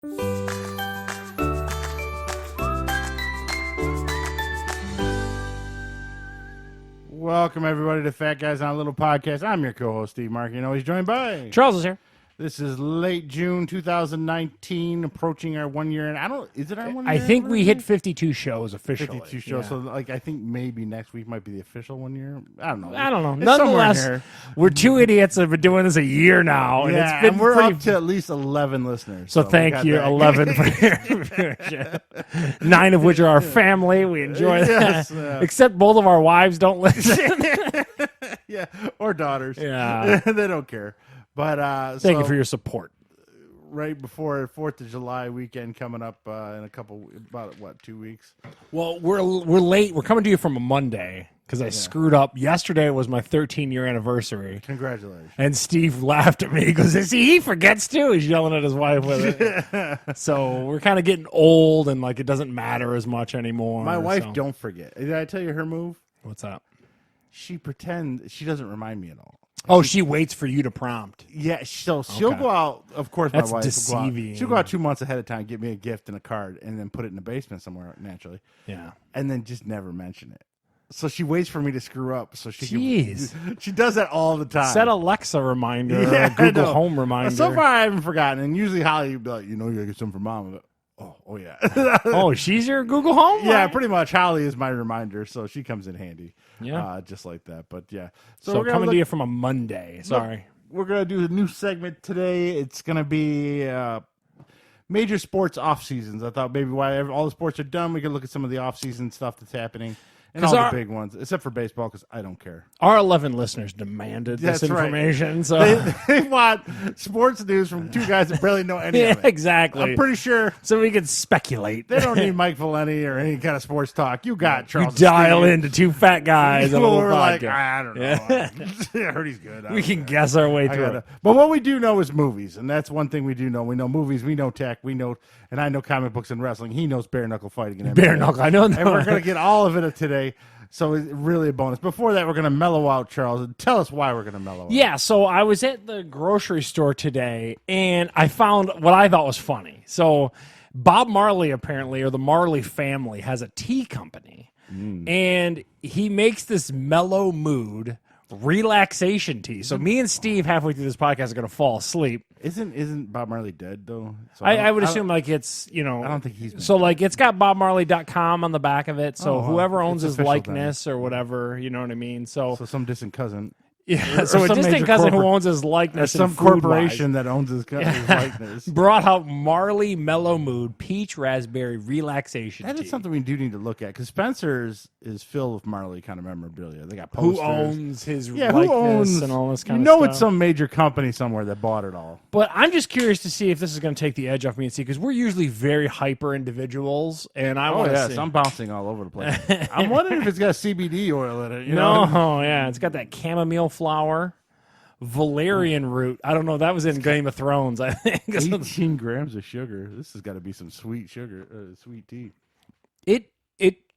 Welcome, everybody, to Fat Guys on a Little Podcast. I'm your co-host, Steve Mark. You know, he's joined by... Charles is here. This is late June 2019, approaching our 1 year. And is it our 1 year? I think we hit 52 shows officially. 52 shows. Yeah. So, like, I think maybe next week might be the official 1 year. I don't know. It's Nonetheless, we're two idiots that have been doing this a year now. And yeah, it's been and we're pretty... up to at least 11 listeners. So thank you, 11 for your viewership. 9 of which are our family. We enjoy that. Yes, except both of our wives don't listen. Yeah, or daughters. Yeah. They don't care. But thank you for your support. Right before 4th of July weekend coming up in about 2 weeks? Well, we're late. We're coming to you from a Monday because I screwed up. Yesterday was my 13-year anniversary. Congratulations. And Steve laughed at me because he forgets too. He's yelling at his wife with it. So we're kind of getting old and like it doesn't matter as much anymore. My wife don't forget. Did I tell you her move? What's that? She pretends she doesn't remind me at all. Oh, she waits for you to prompt. Yeah, so she'll go out. Of course, That's my wife deceiving. will go out. She'll go out 2 months ahead of time, get me a gift and a card, and then put it in the basement somewhere naturally. Yeah, and then just never mention it. So she waits for me to screw up, so she Jeez. She does that all the time. Set Alexa reminder, or a Google Home reminder. So far, I haven't forgotten. And usually, Holly would be like, you gotta get something for Mom. Like, oh yeah. Oh, she's your Google Home? Yeah, right? pretty much. Holly is my reminder, so she comes in handy. Yeah, just like that. But yeah, so we're coming to you from a Monday. Sorry, we're gonna do a new segment today. It's gonna be major sports off seasons. I thought maybe while all the sports are done, we could look at some of the off season stuff that's happening. And all the big ones, except for baseball, because I don't care. Our 11 listeners demanded this information. Right. So they want sports news from two guys that barely know any of it. Exactly. I'm pretty sure. So we can speculate. They don't need Mike Valenti or any kind of sports talk. You got Charles. You dial into two fat guys on a little we're like, podcast. I don't know. I heard he's good. We can guess our way through it. But what we do know is movies, and that's one thing we do know. We know movies, we know tech, we know, and I know comic books and wrestling. He knows bare knuckle fighting and bare knuckle. I know that. And we're going to get all of it today. So it's really a bonus. Before that, we're going to mellow out, Charles. And tell us why we're going to mellow out. Yeah, so I was at the grocery store today, and I found what I thought was funny. So Bob Marley, apparently, or the Marley family, has a tea company. And he makes this mellow mood relaxation tea. So me and Steve, halfway through this podcast, are going to fall asleep. Isn't Bob Marley dead, though? So I would assume like it's, I don't think he's been so dead. Like it's got BobMarley.com on the back of it. So whoever owns it's his likeness or whatever, you know what I mean? So some distant cousin. Yeah, so a distant cousin who owns his likeness, some corporation that owns his likeness, brought out Marley Mellow Mood Peach Raspberry Relaxation That Tea. is something we do need to look at, because Spencer's is filled with Marley kind of memorabilia. They got posters. Who owns his likeness who owns, and all this kind of stuff. It's some major company somewhere that bought it all. But I'm just curious to see if this is going to take the edge off me and see, because we're usually very hyper individuals, and I want to see. I'm bouncing all over the place. I'm wondering if it's got CBD oil in it. Yeah, it's got that chamomile flower. Valerian root. I don't know. That was in Game of Thrones, I think. 18 grams of sugar. This has got to be some sweet sugar, sweet tea. It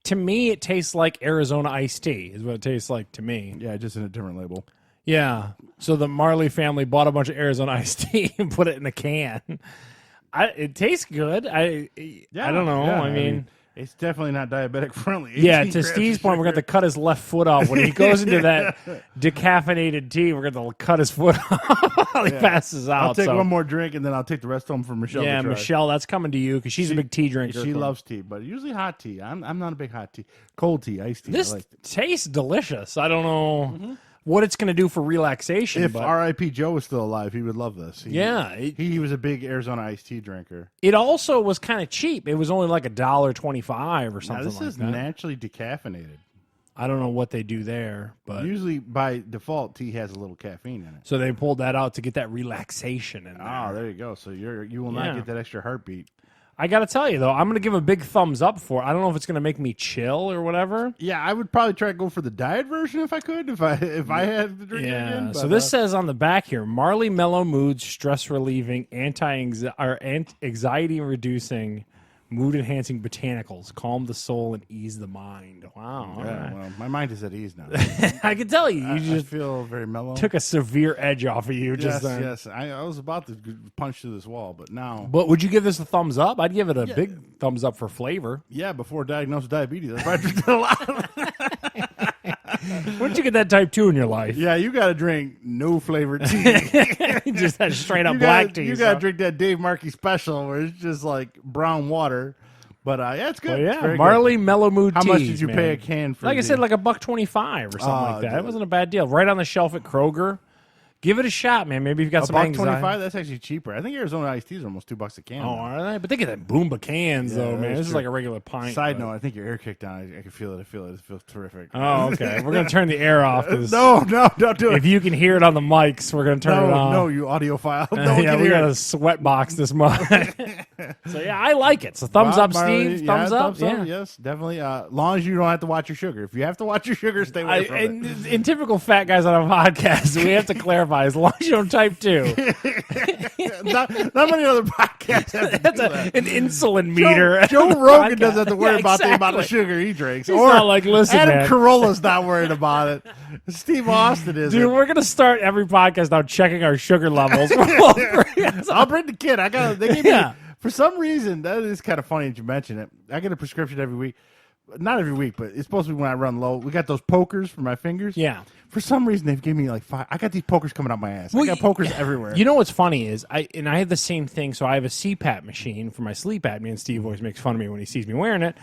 to me, it tastes like Arizona iced tea. Is what it tastes like to me. Yeah, just in a different label. Yeah. So the Marley family bought a bunch of Arizona iced tea and put it in a can. It tastes good. I don't know. Yeah, I mean. It's definitely not diabetic friendly. Yeah, to Steve's point, we're going to cut his left foot off. When he goes into that decaffeinated tea, we're going to cut his foot off while he passes out. I'll take one more drink, and then I'll take the rest home for Michelle. Yeah, Michelle, that's coming to you, because she's a big tea drinker. She loves tea, but usually hot tea. I'm not a big hot tea. Cold tea, iced tea. This tastes delicious. I don't know what it's going to do for relaxation. If R.I.P. Joe was still alive, he would love this. He was a big Arizona iced tea drinker. It also was kind of cheap. It was only like $1.25 or something. Now, this is naturally decaffeinated. I don't know what they do there, but usually by default, tea has a little caffeine in it. So they pulled that out to get that relaxation in there. Oh, there you go. So you will not get that extra heartbeat. I got to tell you, though, I'm going to give a big thumbs up for it. I don't know if it's going to make me chill or whatever. Yeah, I would probably try to go for the diet version if I could, if I had to drink it again. But, so this says on the back here, Marley Mellow Moods, stress relieving, anxiety reducing, Mood-enhancing botanicals calm the soul and ease the mind. Wow. All right. Well, my mind is at ease now. I can tell you. You I just feel very mellow. took a severe edge off of you just then. Yes. I was about to punch through this wall, but now. But would you give this a thumbs up? I'd give it a big thumbs up for flavor. Yeah, before diagnosed with diabetes, I probably drank a lot. When'd you get that type 2 in your life? Yeah, you got to drink no flavored tea. Just that straight up black tea. You got to drink that Dave Markey special where it's just like brown water. But yeah, it's good. Well, It's very Marley good. Mellow Mood How Teas, much did you man. pay a can for? Like I said, like $1.25 or something like that. dude. It wasn't a bad deal. Right on the shelf at Kroger. Give it a shot, man. Maybe you've got some anxiety. $1.25. That's actually cheaper. I think Arizona iced teas are almost $2 a can. Oh, now. are they? But they get that Boomba cans, though, man. that's This is true. like a regular pint. Side but- note, I think your air kicked down. I can feel it. It feels terrific. Oh, okay. We're going to turn the air off. 'Cause No, don't do it. if you can hear it on the mics, we're going to turn it off. No, you audiophile. No one Yeah, can we hear got it. a sweat box this month. So, yeah, I like it. So, thumbs up, Marley, Steve. yeah, Thumbs up. Yeah. Yes, definitely. As long as you don't have to watch your sugar. If you have to watch your sugar, stay away from it. In typical fat guys on a podcast, we have to clarify as long as you don't type 2. not many other podcasts have to That's do that. an insulin meter. Joe Rogan doesn't have to worry Yeah, about the amount of exactly. sugar he drinks. He's not like, listen, Adam man. Carolla's not worried about it. Steve Austin is. Dude, we're gonna start every podcast now checking our sugar levels. I'll bring the kid. They gave me, Yeah. for some reason, that is kind of funny that you mention it. I get a prescription every week. Not every week, but it's supposed to be when I run low. We got those pokers for my fingers. Yeah. For some reason, they've given me like 5. I got these pokers coming out my ass. I got pokers everywhere. You know what's funny is I have the same thing. So I have a CPAP machine for my sleep apnea, and Steve always makes fun of me when he sees me wearing it.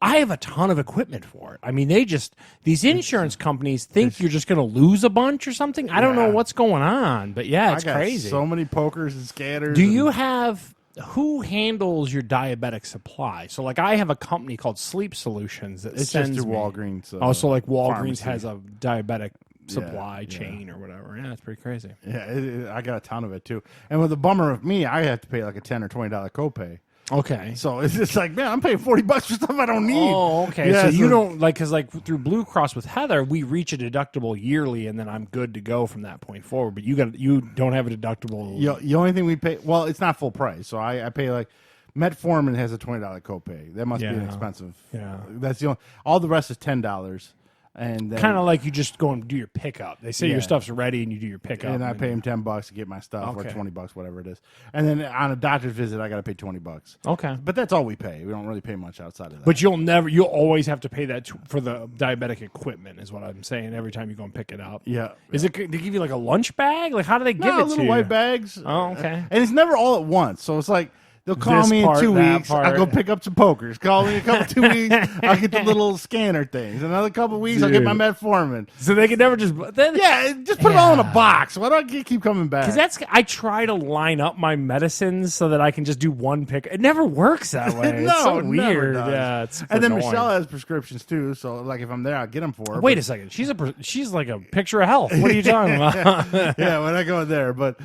I have a ton of equipment for it. I mean, these insurance companies think you're just going to lose a bunch or something. I don't know what's going on, but yeah, it's I got crazy. so many pokers and scanners. Do you have who handles your diabetic supply? So, like, I have a company called Sleep Solutions that It's sends just through me. Walgreens. Oh, so like Walgreens pharmacy. has a diabetic supply yeah. chain or whatever. Yeah, it's pretty crazy. Yeah, I got a ton of it too. And with the bummer of me, I have to pay like a $10 or $20 copay. Okay. So it's just like, man, I'm paying $40 for stuff I don't need. Oh, okay. Yeah, so you don't like because like through Blue Cross with Heather, we reach a deductible yearly, and then I'm good to go from that point forward. But you don't have a deductible. The only thing we pay, well, it's not full price. So I pay like Metformin has a $20 copay. That must be an expensive. Yeah. That's the only. All the rest is $10. And then, Kind of like you just go and do your pickup. They say Yeah. your stuff's ready, and you do your pickup. and I pay him $10 to get my stuff, Okay. or $20, whatever it is. And then on a doctor's visit, I got to pay $20. Okay. But that's all we pay. We don't really pay much outside of that. But you'll always have to pay that for the diabetic equipment, is what I'm saying. Every time you go and pick it up. yeah. Is it? They give you like a lunch bag? Like how do they give No, it to little you? white bags. Oh, okay. And it's never all at once. So it's like they'll call This me part, in 2 that weeks. part. I'll go pick up some pokers. Call me in a couple 2 weeks. I'll get the little scanner things. Another couple weeks, I'll get my Dude. metformin. So they can never just. Yeah, just put it all in a box. Why do I keep coming back? Because I try to line up my medicines so that I can just do one pick. It never works that way. no, It's so it never weird. does. Yeah, it's super and then annoying. Michelle has prescriptions too. So like if I'm there, I'll get them for her. Wait a second. She's like a picture of health. What are you talking about? Yeah, when I go there, but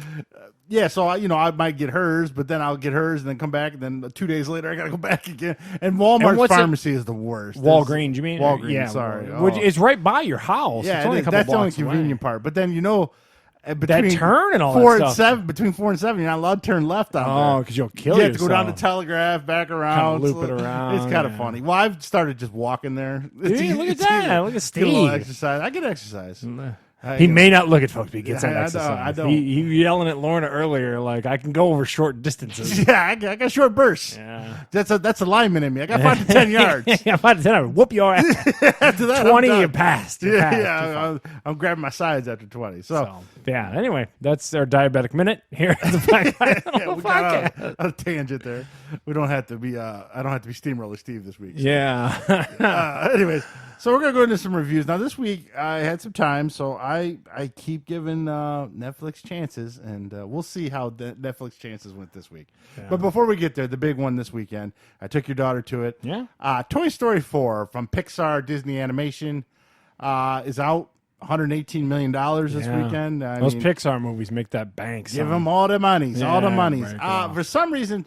yeah, so I might get hers, but then I'll get hers and then come back, and then 2 days later I gotta go back again. And Walmart's what's it- pharmacy is the worst. Walgreens, you mean? Walgreens? Yeah, Sorry, Which it's right by your house. yeah, it's only a couple that's the only blocks away. convenient part. But then between turn and all 4 that and stuff. 7, between 4 and 7, you're not allowed to turn left on Oh, there. because you'll kill You yourself. have to go down to Telegraph, back around, loop it around, It's kind of yeah. funny. Well, I've started just walking there. Dude, look at It's that. easier. Look at Get a Steve. little exercise. I get exercise. He may not look at folks, but he gets Yeah, that I know, exercise. I don't. He yelling at Lorna earlier, like, I can go over short distances. Yeah, I got short bursts. Yeah. That's a lineman in me. I got 5 to 10 yards. Yeah, 5 to 10, I would whoop your ass. After that, 20, I'm you done. passed. You Yeah, passed. yeah. You're fine. I'm grabbing my sides after 20. So, yeah, anyway, that's our diabetic minute here at the yeah, we got podcast. on a tangent there. We don't have to be. I don't have to be Steamroller Steve this week. Yeah. Anyways, so we're gonna go into some reviews now. This week I had some time, so I keep giving Netflix chances, and we'll see how the Netflix chances went this week. But before we get there, the big one this weekend, I took your daughter to it. Yeah. Toy Story 4 from Pixar Disney Animation is out. $118 million this Yeah. weekend. Those Pixar movies make that bank. Give son. them all the monies, all the Yeah, monies. break it off. For some reason,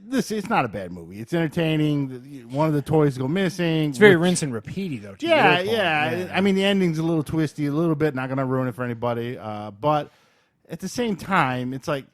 it's not a bad movie. It's entertaining. One of the toys go missing. It's very rinse and repeaty, though. to Yeah, your point. yeah. I mean, the ending's a little twisty, a little bit. Not going to ruin it for anybody. But at the same time, it's like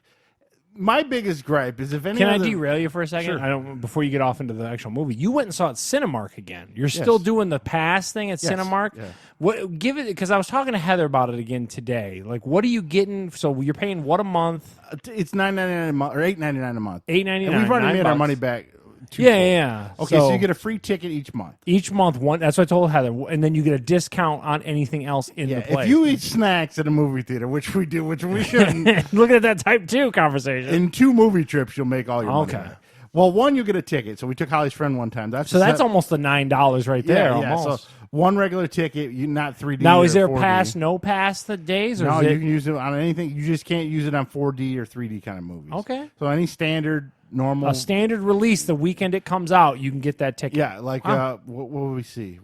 my biggest gripe is if any. Can I derail you for a second? Sure. I don't. Before you get off into the actual movie, you went and saw it at Cinemark again. You're still doing the pass thing at Cinemark. Yeah. What? Give it, because I was talking to Heather about it again today. Like, what are you getting? So you're paying what a month? It's $9.99 a month or $8.99 a month. $8.99. And we've already made our money back. Yeah. Okay, so you get a free ticket each month. Each month, one. That's what I told Heather, and then you get a discount on anything else in the place. If you eat snacks at a movie theater, which we do, which we shouldn't, look at that type 2 conversation. in 2 movie trips, you'll make all your money. Okay. Back. Well, one, you'll get a ticket. So we took Holly's friend one time. That's almost the $9 right there. Almost. So one regular ticket, you not 3D. Now, is there 4D. pass, no pass the days? Or No, is you can use it on anything. You just can't use it on 4D or 3D kind of movies. Okay. So any standard, normal. A standard release, the weekend it comes out, you can get that ticket. Yeah, like what will we see?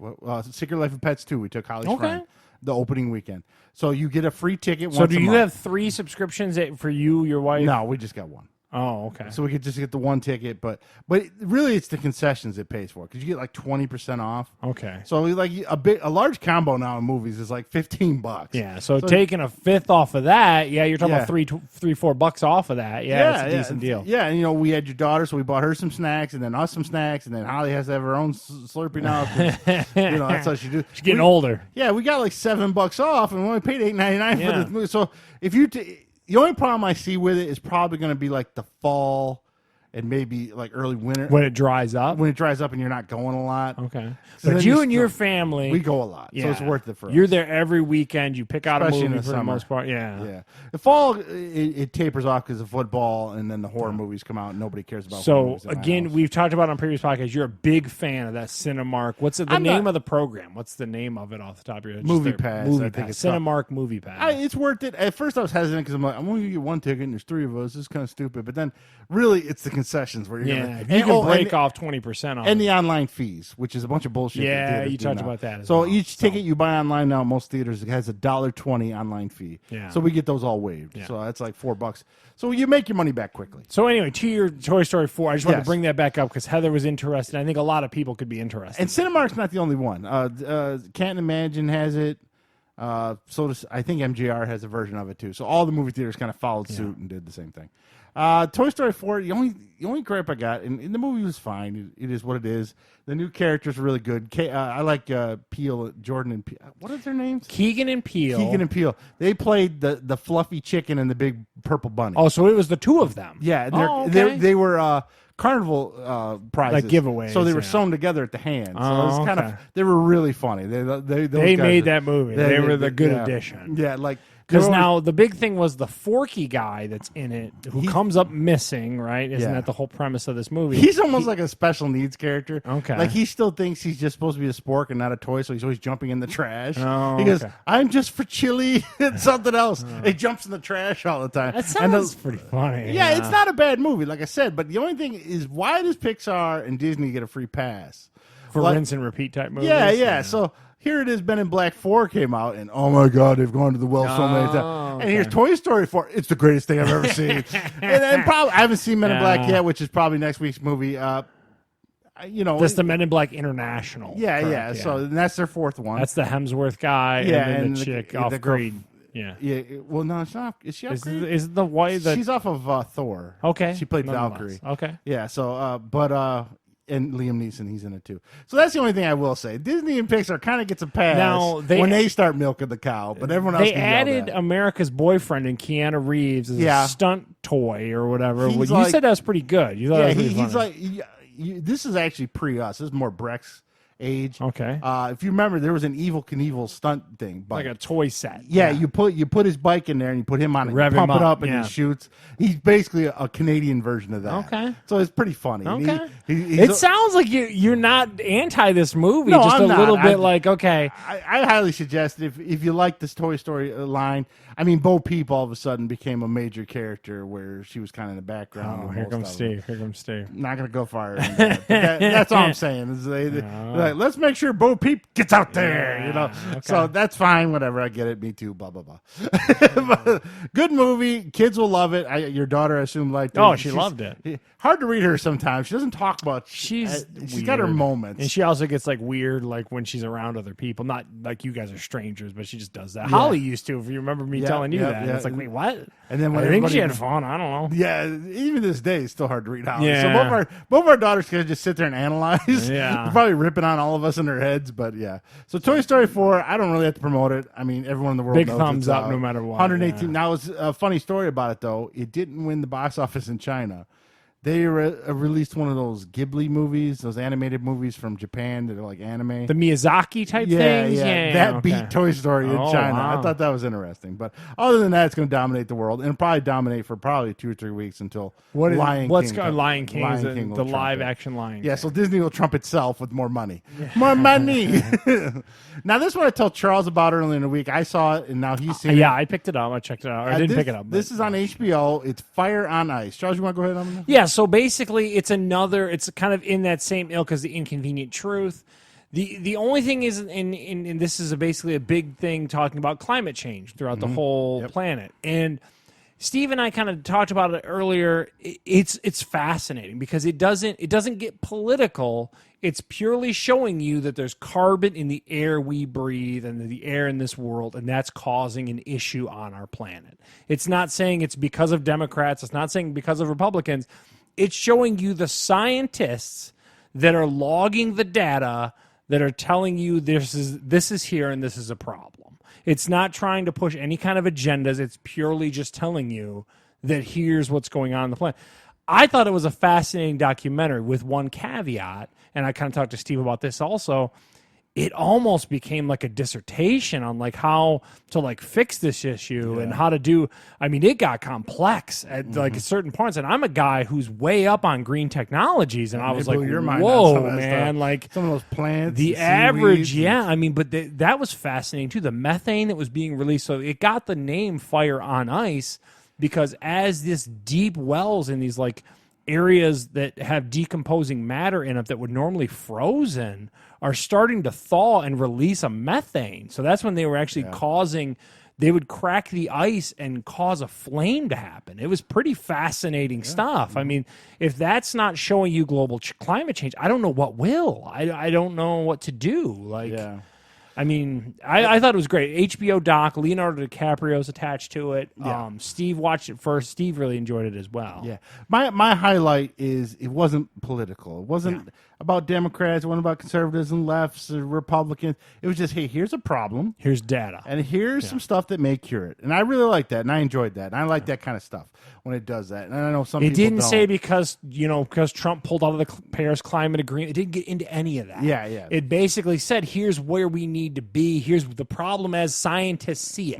Secret Life of Pets 2. We took Holly's friend the opening weekend. So you get a free ticket once a month. So do you have 3 subscriptions for you, your wife? No, we just got one. Oh, okay. So we could just get the one ticket, but really it's the concessions it pays for because you get like 20% off. Okay. So like a large combo now in movies is like $15. Yeah. So taking a fifth off of that, you're talking about $3-4 off of that. Yeah, it's a decent deal. Yeah, and we had your daughter, so we bought her some snacks, and then us some snacks, and then Holly has to have her own Slurpee now. That's how she do. She's getting older. Yeah, we got like $7 off, and we only paid $8.99 for this movie. So if you. The only problem I see with it is probably going to be like the fall and maybe like early winter. When it dries up? When it dries up and you're not going a lot. Okay. So but you and your family. We go a lot. So it's worth it for us. You're there every weekend. You pick out Especially a movie in the for the summer. most part. Yeah. Yeah. The fall, it tapers off because of football, and then the horror movies come out and nobody cares about horror So, movies in my again, house. we've talked about on previous podcasts, you're a big fan of that Cinemark. What's the name of the program? What's the name of it off the top of your head? Movie Pass. Movie I think Pass. it's called. Cinemark Movie Pass. It's worth it. At first, I was hesitant because I'm like, I'm only going to get one ticket, and there's 3 of us. This is kind of stupid. But then, really, it's the concessions where you're going to... You can break off 20% off. And the online fees, which is a bunch of bullshit. Yeah, you talked about that as so well. each ticket you buy online now, most theaters, it has a $1.20 online fee. Yeah. So we get those all waived. Yeah. So that's like $4. So you make your money back quickly. So anyway, to your Toy Story 4, I just wanted to Yes. bring that back up because Heather was interested. I think a lot of people could be interested. And Cinemark's not the only one. Can't Imagine has it. I think MJR has a version of it too. So all the movie theaters kind of followed suit and did the same thing. Toy Story 4, the only gripe I got, and the movie was fine. It is what it is. The new characters are really good. I like Peele, Jordan and Peele. What are their names? Keegan and Peele. Keegan and Peele. They played the fluffy chicken and the big purple bunny. Oh, so it was the 2 of them. Yeah, they were carnival prizes, like giveaways. So they were sewn together at the hand. So it was kind of they were really funny. They made that movie. They were the good addition. Yeah, like. Because now the big thing was the Forky guy that's in it who comes up missing, right? Isn't that the whole premise of this movie? He's almost like a special needs character. Okay. Like he still thinks he's just supposed to be a spork and not a toy, so he's always jumping in the trash. Oh, he goes, okay. I'm just for chili and something else. He jumps in the trash all the time. That sounds pretty funny. Yeah, it's not a bad movie, like I said, but the only thing is why does Pixar and Disney get a free pass? For rinse and repeat type movies? Yeah. So here it is, Men in Black 4 came out, and oh my God, they've gone to the well so many times. And here's Toy Story 4. It's the greatest thing I've ever seen. and probably I haven't seen Men in Black yet, which is probably next week's movie. That's the Men in Black International. Yeah, correct, yeah. So that's their 4th one. That's the Hemsworth guy and then the chick off Creed. Yeah. Yeah. Well, no, it's not. Is she off Creed? Is the white? She's off of Thor. Okay. She played Valkyrie. Okay. Yeah. So, and Liam Neeson, he's in it too. So that's the only thing I will say. Disney and Pixar kind of gets a pass now, when they start milking the cow, but everyone else. They added America's Boyfriend in Keanu Reeves as a stunt toy or whatever. Well, you said that was pretty good. You thought that was pretty he's funny. like, this is actually pre us. This is more Breck's age. Okay. If you remember, there was an Evil Knievel stunt thing, like a toy set. Yeah, you put his bike in there and you put him on it, you pump it up, and he shoots. He's basically a Canadian version of that. Okay, so it's pretty funny. Okay, it sounds like you're not anti this movie. No, just I'm a little not. bit like okay. I highly suggest if you like this Toy Story line. I mean, Bo Peep all of a sudden became a major character where she was kind of in the background. Oh, here comes Steve. Here comes Steve. Not gonna go far. That's all I'm saying. Is like, let's make sure Bo Peep gets out there, Yeah, you know. okay. So that's fine, whatever. I get it. Me too. Blah blah blah. But good movie. Kids will love it. Your daughter, I assume, liked it. Oh, she loved it. Hard to read her sometimes. She doesn't talk much. She's got her weird. moments, and she also gets like weird, like when she's around other people. Not like you guys are strangers, but she just does that. Holly used to, if you remember me telling you that. Yeah. It's like, wait, what? And then when I think she had fun. I don't know. Yeah, even this day, it's still hard to read Holly. Yeah. So both of our daughters can just sit there and analyze. Yeah. They're probably ripping on all of us in their heads, but yeah. So Toy Story 4, I don't really have to promote it. I mean, everyone in the world Big knows thumbs it's up out. no matter what. 118. Yeah. Now, it's a funny story about it, though. It didn't win the box office in China. They released one of those Ghibli movies, those animated movies from Japan that are like anime. The Miyazaki type things? Yeah. That okay. beat Toy Story in Oh, China. wow. I thought that was interesting. But other than that, it's going to dominate the world. And it'll probably dominate for probably 2 or 3 weeks until Lion King. Lion King is King will the trump live it. action Lion King. Yeah, so Disney will trump itself with more money. More money. Now, this is what I told Charles about earlier in the week. I saw it, and now he's seen it. Yeah, I picked it up. I checked it out. I didn't pick it up. This is on HBO. It's Fire on Ice. Charles, you want to go ahead on that? Yeah, so basically it's kind of in that same ilk as The Inconvenient Truth. The only thing is, and this is basically a big thing talking about climate change throughout the whole planet. And Steve and I kind of talked about it earlier. It's fascinating because it doesn't get political. It's purely showing you that there's carbon in the air we breathe and the air in this world, and that's causing an issue on our planet. It's not saying it's because of Democrats. It's not saying because of Republicans. It's showing you the scientists that are logging the data that are telling you this is here and this is a problem. It's not trying to push any kind of agendas. It's purely just telling you that here's what's going on the planet. I thought it was a fascinating documentary with one caveat, and I kind of talked to Steve about this also. It almost became like a dissertation on like how to like fix this issue and how to do. I mean, it got complex at like certain points, and I'm a guy who's way up on green technologies, and I was like, "Whoa, man!" Like some of those plants, the average, I mean, but that was fascinating too. The methane that was being released, so it got the name Fire on Ice because as this deep wells in these like areas that have decomposing matter in it that would normally frozen are starting to thaw and release a methane. So that's when they were actually they would crack the ice and cause a flame to happen. It was pretty fascinating stuff. I mean, if that's not showing you global climate change, I don't know what will. I don't know what to do. Like, I mean, I thought it was great. HBO doc, Leonardo DiCaprio's attached to it. Steve watched it first. Steve really enjoyed it as well. Yeah. My highlight is it wasn't political. It wasn't about Democrats. It wasn't about conservatives and lefts or Republicans. It was just, hey, here's a problem. Here's data. And here's some stuff that may cure it. And I really like that. And I enjoyed that. And I like that kind of stuff when it does that. And I know some people didn't don't. say because Trump pulled out of the Paris Climate Agreement. It didn't get into any of that. Yeah. It basically said, here's where we need to be. Here's the problem as scientists see it.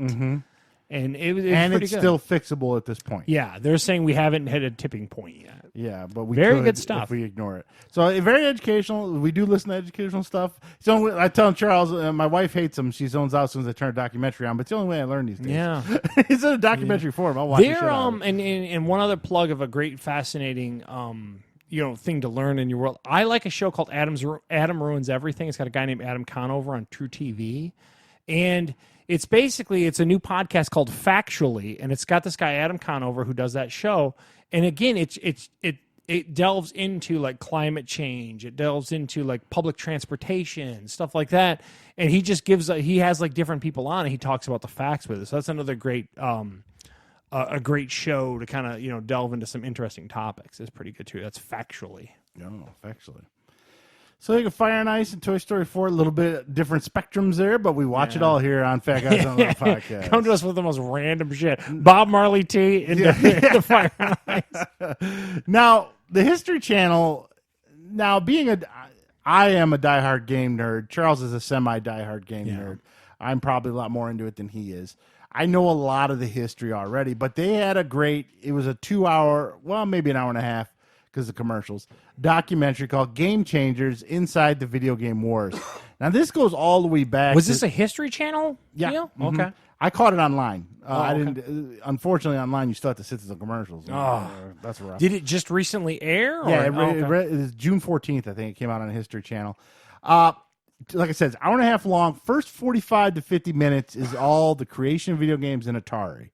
And it's still fixable at this point. Yeah, they're saying we haven't hit a tipping point yet. Yeah, but we Very could good stuff if we ignore it. So very educational. We do listen to educational stuff. So I tell Charles, my wife hates them. She zones out as soon as I turn a documentary on. But it's the only way I learn these days. Yeah, it's in a documentary form. I'll watch it. And one other plug of a great, fascinating thing to learn in your world. I like a show called Adam Ruins Everything. It's got a guy named Adam Conover on True TV, and it's a new podcast called Factually, and it's got this guy Adam Conover who does that show. And again, it delves into like climate change. It delves into like public transportation, stuff like that. And he just he has like different people on, and he talks about the facts with it. So that's another great a great show to kind of delve into some interesting topics. It's pretty good too. That's Factually. Oh, Factually. So you can Fire and Ice and Toy Story 4, a little bit different spectrums there, but we watch it all here on Fat Guys on the Podcast. Come to us with the most random shit. Bob Marley T into the Fire and Ice. Now, the History Channel, I am a diehard game nerd. Charles is a semi-diehard game nerd. I'm probably a lot more into it than he is. I know a lot of the history already, but they had it was a 2-hour, well, maybe an hour and a half, because of commercials, documentary called Game Changers Inside the Video Game Wars. Now, this goes all the way back. Was this a History Channel deal? Okay. I caught it online. I okay. didn't. Unfortunately, online, you still have to sit through the commercials. That's rough. Did it just recently air? Yeah, it was June 14th, I think it came out on History Channel. Like I said, it's an hour and a half long. First 45 to 50 minutes is all the creation of video games in Atari.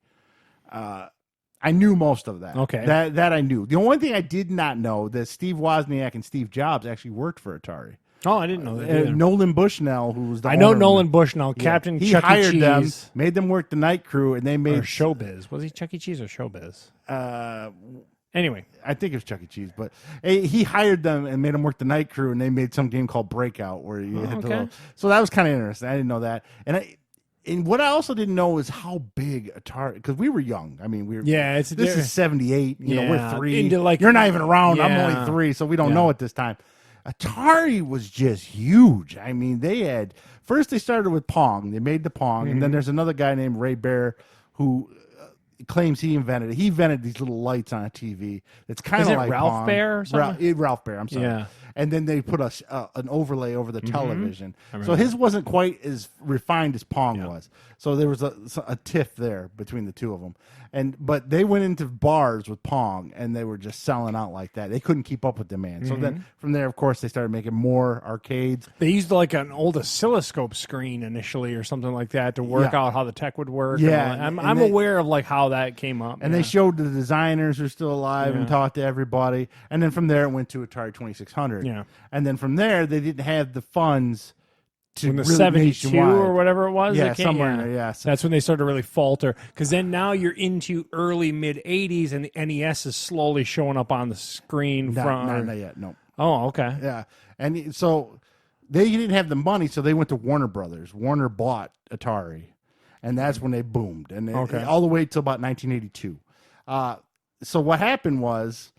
I knew most of that. Okay. That I knew. The only thing I did not know that Steve Wozniak and Steve Jobs actually worked for Atari. Oh, I didn't know that. Nolan Bushnell, who was the I know owner, Nolan Bushnell, Captain he Chuck E. hired Cheese. them, made them work the night crew, and they made Or Showbiz. Was he Chuck E. Cheese or Showbiz? Anyway. I think it was Chuck E. Cheese, but he hired them and made them work the night crew, and they made some game called Breakout where you had to. So that was kind of interesting. I didn't know that, and what I also didn't know is how big Atari, because we were young. I mean, this is 78. You know, we're 3. You're not even around. I'm only 3, so we don't know at this time. Atari was just huge. I mean, they started with Pong. They made the Pong, and then there's another guy named Ray Bear who claims he invented it. He invented these little lights on a TV. It's kind of like Ralph Pong. Bear or something? Ralph Bear. I'm sorry. Yeah. And then they put an overlay over the television. So his wasn't quite as refined as Pong was. So there was a tiff there between the two of them. But they went into bars with Pong, and they were just selling out like that. They couldn't keep up with demand. So then from there, of course, they started making more arcades. They used like an old oscilloscope screen initially or something like that to work out how the tech would work. Yeah. I'm aware of like how that came up. And they showed the designers who are still alive and talked to everybody. And then from there, it went to Atari 2600. Yeah. And then from there, they didn't have the funds to in the really 72 nationwide. or whatever it was. Yeah, somewhere in there, yes. That's when they started to really falter. Because then now you're into early, mid-'80s, and the NES is slowly showing up on the screen. Not yet, no. Oh, okay. Yeah. And so they didn't have the money, so they went to Warner Brothers. Warner bought Atari. And that's when they boomed. And all the way till about 1982. So what happened was,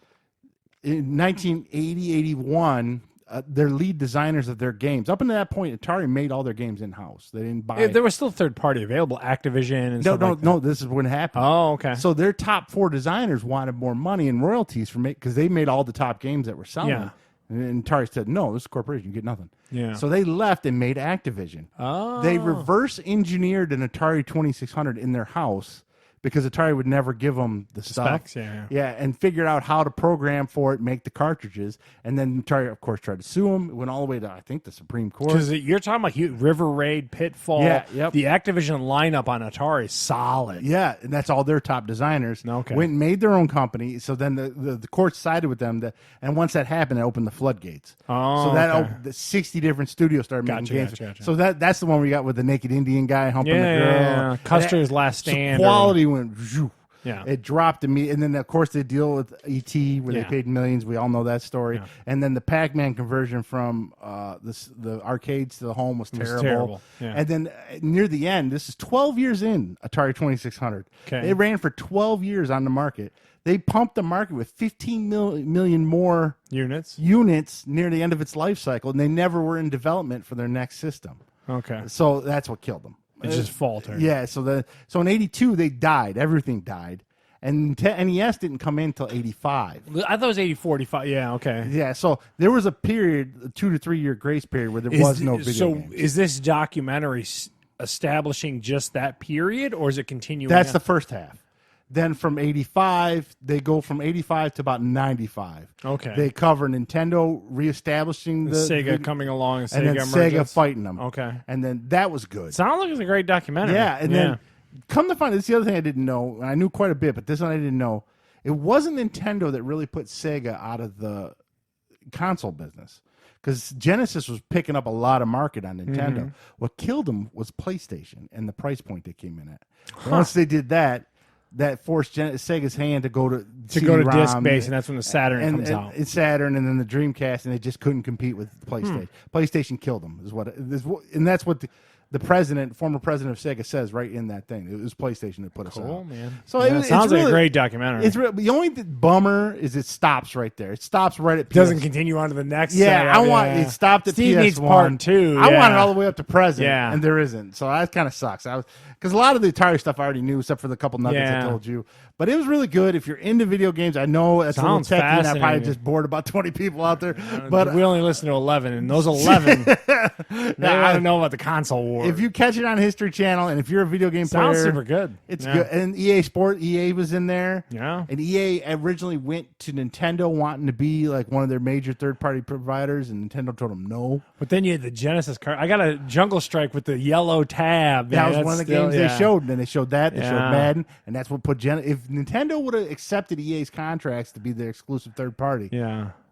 in 1980, 81, their lead designers of their games. Up until that point, Atari made all their games in-house. They didn't buy... There was still third-party available, Activision and stuff like that. No, this is what happened. Oh, okay. So their top 4 designers wanted more money and royalties because they made all the top games that were selling. Yeah. And Atari said, no, this is a corporation. You get nothing. Yeah. So they left and made Activision. Oh. They reverse engineered an Atari 2600 in their house because Atari would never give them the stuff. Specs, yeah. Yeah, and figured out how to program for it, make the cartridges, and then Atari, of course, tried to sue them. It went all the way to, I think, the Supreme Court. Because you're talking about River Raid, Pitfall. Yeah, yep. The Activision lineup on Atari is solid. Yeah, and that's all their top designers. Okay. Went and made their own company. So then the court sided with them. And once that happened, it opened the floodgates. Oh, so that okay. opened, the 60 different studios started making games. Gotcha. So that's the one we got with the naked Indian guy humping the girl. Yeah. Custer's Last Stand. So quality went... Whew, yeah. It dropped immediately. And then, of course, they deal with E.T., where they paid millions. We all know that story. Yeah. And then the Pac-Man conversion from the arcades to the home was terrible. Yeah. And then near the end, this is 12 years in Atari 2600. Okay. It ran for 12 years on the market. They pumped the market with 15 million more units near the end of its life cycle, and they never were in development for their next system. Okay. So that's what killed them. It just faltered. Yeah, so in 82 they died. Everything died. And NES didn't come in until 85. I thought it was 84, 85. Yeah, okay. Yeah, so there was a period, a 2 to 3 year grace period where there was no video games. Is this documentary establishing just that period, or is it continuing? That's the first half. Then from 85, they go from 85 to about 95. Okay. They cover Nintendo reestablishing the Sega coming along, and then Sega fighting them. Okay. And then that was good. Sounds like it's a great documentary. Yeah, and then come to find, this is the other thing I didn't know. I knew quite a bit, but this one I didn't know. It wasn't Nintendo that really put Sega out of the console business, because Genesis was picking up a lot of market on Nintendo. Mm-hmm. What killed them was PlayStation and the price point they came in at. Once they did that forced Sega's hand to go to disc base, and that's when the Saturn comes out. It's Saturn, and then the Dreamcast, and they just couldn't compete with PlayStation. PlayStation killed them, and that's what the former president of Sega says right in that thing. It was PlayStation that put us out. Cool, man. So it sounds like a great documentary. The only bummer is it stops right there. It stops right at PS1. Doesn't continue on to the next. It stopped at Steve PS1. needs part 2. I want it all the way up to present, and there isn't. So that kind of sucks. Because a lot of the Atari stuff I already knew, except for the couple nuggets I told you. But it was really good. If you're into video games, I know that's a little techy, and I probably just bored about 20 people out there. But we only listen to 11, and those 11, they want to know about the console wars. Lord. If you catch it on History Channel, and if you're a video game Sounds player, super good. It's good. And EA was in there. Yeah. And EA originally went to Nintendo wanting to be like one of their major third-party providers, and Nintendo told them no. But then you had the Genesis card. I got a Jungle Strike with the yellow tab. That man. was one of the games they showed. And then they showed that. They showed Madden. And that's what put If Nintendo would have accepted EA's contracts to be their exclusive third party,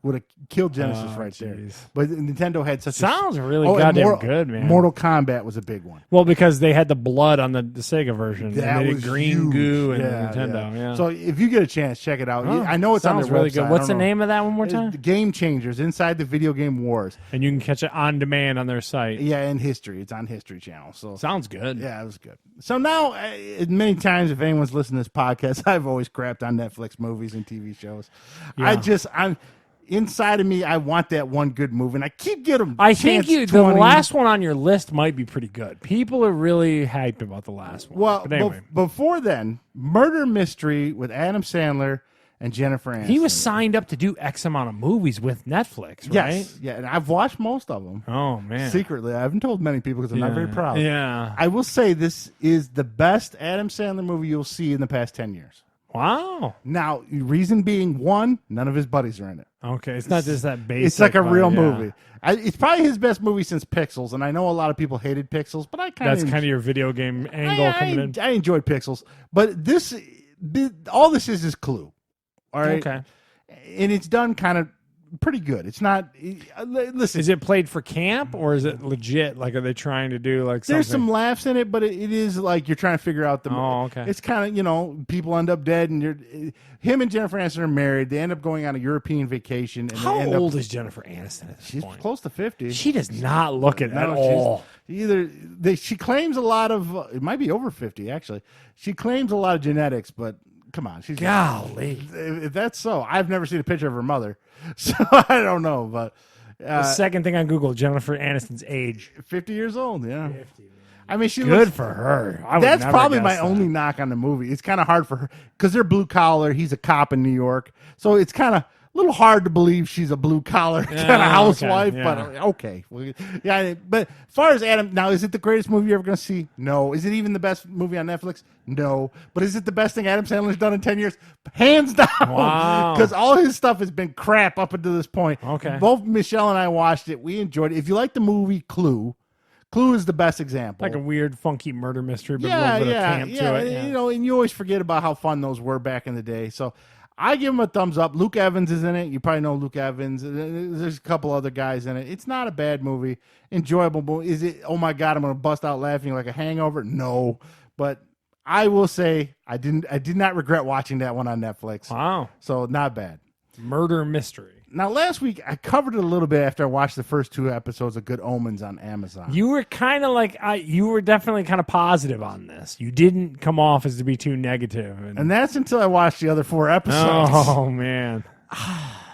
would have killed Genesis there. But Nintendo had such Sounds really goddamn good, man. Mortal Kombat was a big one. Well, because they had the blood on the Sega version. That and they was did green huge. goo and Nintendo. Yeah. So if you get a chance, check it out. I know it's on their really website. good. What's the name of that one more time? Game Changers, Inside the Video Game Wars. And you can catch it on demand on their site. Yeah, in History. It's on History Channel. So sounds good. Yeah, it was good. So now, many times, if anyone's listening to this podcast, I've always crapped on Netflix movies and TV shows. I'm inside of me, I want that one good movie, and I keep getting them. I think the last one on your list might be pretty good. People are really hyped about the last one. Well, but anyway. before then, Murder Mystery with Adam Sandler and Jennifer Aniston. He was signed up to do X amount of movies with Netflix, right? Yes, yeah, and I've watched most of them. Oh, man. Secretly. I haven't told many people because I'm not very proud. Yeah. I will say this is the best Adam Sandler movie you'll see in the past 10 years. Wow. Now, reason being, one, none of his buddies are in it. Okay, it's not just that basic. It's like a real movie. It's probably his best movie since Pixels, and I know a lot of people hated Pixels, but I kind of... That's kind of your video game angle coming in. I enjoyed Pixels, but all this is Clue. All right? Okay. And it's done kind of pretty good. It's not... Listen. Is it played for camp, or is it legit? Like, are they trying to do like something? There's some laughs in it, but it is like you're trying to figure out the... Oh, okay. It's kind of, people end up dead, and him and Jennifer Aniston are married. They end up going on a European vacation. And how old is Jennifer Aniston at this She's point? close to 50. She does not look it at all. She claims a lot of... it might be over 50, actually. She claims a lot of genetics, but... Come on, she's golly. If that's so, I've never seen a picture of her mother, so I don't know. But the second thing on Google, Jennifer Aniston's age, 50 years old. Yeah, 50, I mean, she good looks, for her. That's probably my only knock on the movie. It's kind of hard for her because they're blue collar. He's a cop in New York, so it's kind of a little hard to believe she's a blue collar kind of housewife. Okay, but okay, yeah. But as far as Adam, now is it the greatest movie you're ever going to see? No. Is it even the best movie on Netflix? No. But is it the best thing Adam Sandler's done in 10 years? Hands down. Wow. Because all his stuff has been crap up until this point. Okay. Both Michelle and I watched it. We enjoyed it. If you like the movie Clue is the best example. Like a weird, funky murder mystery, but a little bit of camp to it. And you always forget about how fun those were back in the day. So I give him a thumbs up. Luke Evans is in it. You probably know Luke Evans. There's a couple other guys in it. It's not a bad movie. Enjoyable movie. Is it, oh my God, I'm going to bust out laughing like a hangover? No. But I will say I did not regret watching that one on Netflix. Wow. So not bad. Murder mystery. Now, last week, I covered it a little bit after I watched the first 2 episodes of Good Omens on Amazon. You were kind of like, you were definitely kind of positive on this. You didn't come off as to be too negative. And that's until I watched the other 4 episodes. Oh, man.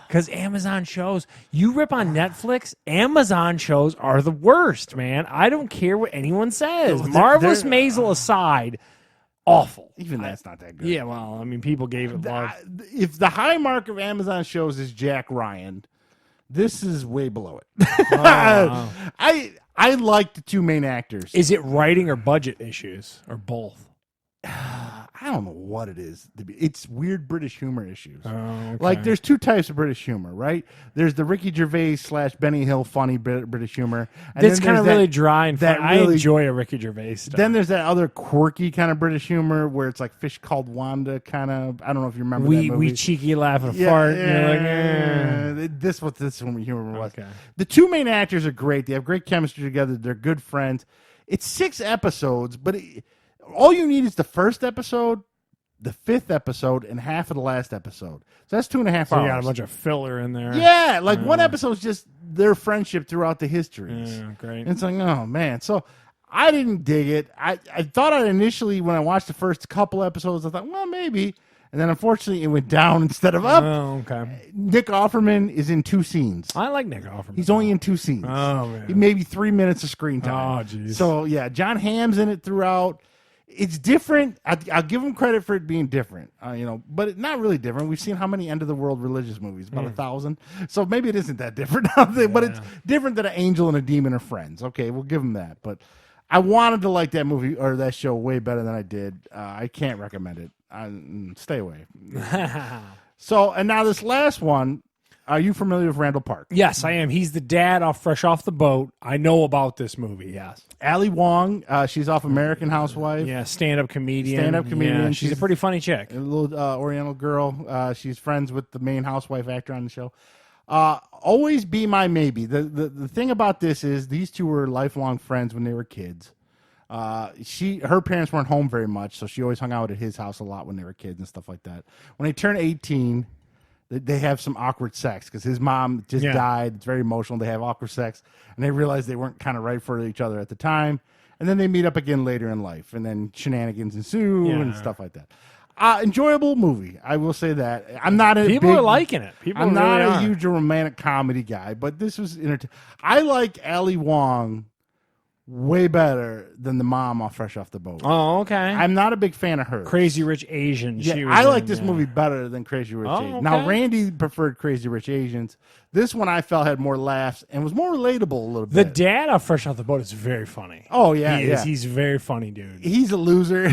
Because Amazon shows, you rip on Netflix, Amazon shows are the worst, man. I don't care what anyone says. Marvelous Maisel aside, awful. Even that's not that good. Yeah, well, I mean, people gave it love. If the high mark of Amazon shows is Jack Ryan, this is way below it. Oh, wow. I like the 2 main actors. Is it writing or budget issues or both? I don't know what it is. It's weird British humor issues. Oh, okay. Like, there's 2 types of British humor, right? There's the Ricky Gervais / Benny Hill funny British humor. That's kind of really dry and fun. I enjoy a Ricky Gervais stuff. Then there's that other quirky kind of British humor where it's like Fish Called Wanda kind of. I don't know if you remember that movie. We cheeky laugh at a fart. Yeah, and you're like, This what this humor was. Okay. The 2 main actors are great. They have great chemistry together. They're good friends. It's 6 episodes, but all you need is the first episode, the 5th episode, and half of the last episode. So that's 2.5 hours. So you got a bunch of filler in there. Yeah, like one episode is just their friendship throughout the histories. Yeah, great. And it's like, oh, man. So I didn't dig it. I thought initially, when I watched the first couple episodes, I thought, well, maybe. And then, unfortunately, it went down instead of up. Oh, okay. Nick Offerman is in 2 scenes. I like Nick Offerman. He's only in 2 scenes. Oh, man. Maybe 3 minutes of screen time. Oh, jeez. So, yeah, John Hamm's in it throughout. It's different. I'll give him credit for it being different, but not really different. We've seen how many end of the world religious movies, about 1,000. So maybe it isn't that different, but it's different than an angel and a demon are friends. Okay, we'll give him that. But I wanted to like that movie or that show way better than I did. I can't recommend it. Stay away. So, and now this last one. Are you familiar with Randall Park? Yes, I am. He's the dad fresh off the boat. I know about this movie, yes. Ali Wong, she's off American Housewife. Yeah, stand-up comedian. Yeah, she's a pretty funny chick. A little Oriental girl. She's friends with the main housewife actor on the show. Always Be My Maybe. The thing about this is these two were lifelong friends when they were kids. Her parents weren't home very much, so she always hung out at his house a lot when they were kids and stuff like that. When they turned 18... they have some awkward sex because his mom just died. It's very emotional. They have awkward sex, and they realize they weren't kind of right for each other at the time. And then they meet up again later in life, and then shenanigans ensue and stuff like that. Enjoyable movie, I will say that. I'm not a people are liking it. I'm not a huge romantic comedy guy, but this was entertaining. I like Ali Wong way better than the mom Fresh Off the Boat. Oh, okay. I'm not a big fan of her. Crazy Rich Asians. Yeah, I like this movie better than Crazy Rich Asians. Okay. Now, Randy preferred Crazy Rich Asians. This one I felt had more laughs and was more relatable a little bit. The dad of Fresh Off the Boat is very funny. Oh, yeah, he is. He's a very funny dude. He's a loser.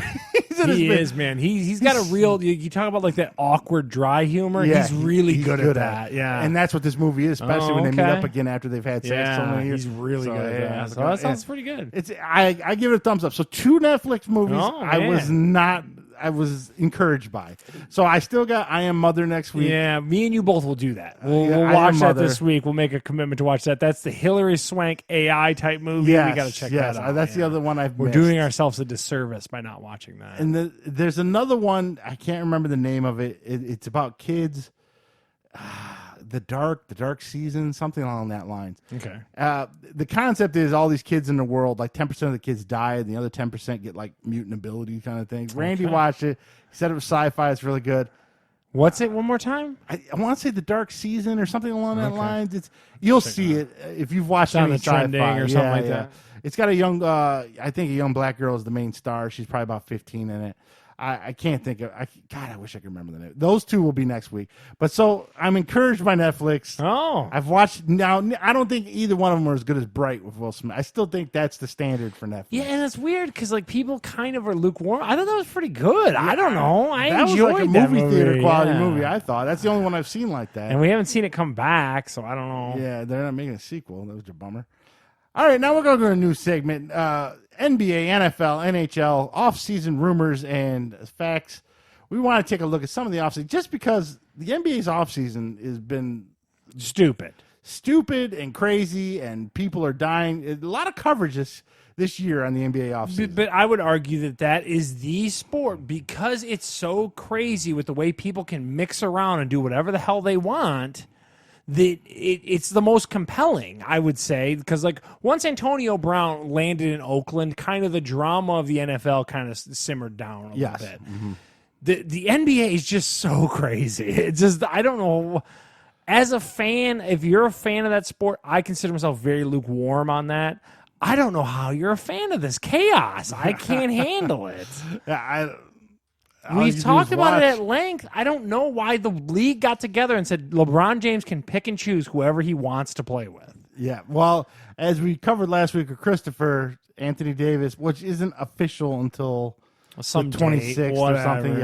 He is, man. He's got a real. You talk about like that awkward, dry humor. Yeah, he's really good at that. Yeah, and that's what this movie is, especially when they meet up again after they've had sex so many years. He's really good at that. So that sounds pretty good. I give it a thumbs up. So 2 Netflix movies I was encouraged by. So I still got I Am Mother next week. Yeah, me and you both will do that. We'll watch that this week. We'll make a commitment to watch that. That's the Hilary Swank AI type movie. Yes, we got to check that out. That's the other one We're doing ourselves a disservice by not watching that. And there's another one. I can't remember the name of it. It's about kids. The dark season, something along that lines. Okay. The concept is all these kids in the world, like 10% of the kids die, and the other 10% get like mutant ability kind of thing. Randy watched it. He said it was sci-fi. It's really good. What's it? One more time? I want to say the dark season or something along that lines. You'll see it if you've watched any trending or something like that. It's got a young, I think a young black girl is the main star. She's probably about 15 in it. I can't think of. God, I wish I could remember the name. Those 2 will be next week. But so I'm encouraged by Netflix. Oh, I've watched now. I don't think either one of them are as good as Bright with Will Smith. I still think that's the standard for Netflix. Yeah, and it's weird because like people kind of are lukewarm. I thought that was pretty good. I don't know. I that enjoyed was like a that movie theater quality movie. I thought that's the only one I've seen like that. And we haven't seen it come back, so I don't know. Yeah, they're not making a sequel. That was a bummer. All right, now we're going to go to a new segment. NBA, NFL, NHL, off-season rumors and facts. We want to take a look at some of the off-season just because the NBA's off-season has been stupid and crazy, and people are dying. A lot of coverage this year on the NBA offseason. But I would argue that is the sport because it's so crazy with the way people can mix around and do whatever the hell they want. That it's the most compelling, I would say, because like once Antonio Brown landed in Oakland, kind of the drama of the NFL kind of simmered down a little bit. Mm-hmm. The NBA is just so crazy. It's just I don't know. As a fan, if you're a fan of that sport, I consider myself very lukewarm on that. I don't know how you're a fan of this chaos. I can't handle it. We've talked about it at length. I don't know why the league got together and said LeBron James can pick and choose whoever he wants to play with. Yeah, well, as we covered last week with Christopher, Anthony Davis, which isn't official until some the 26th or something,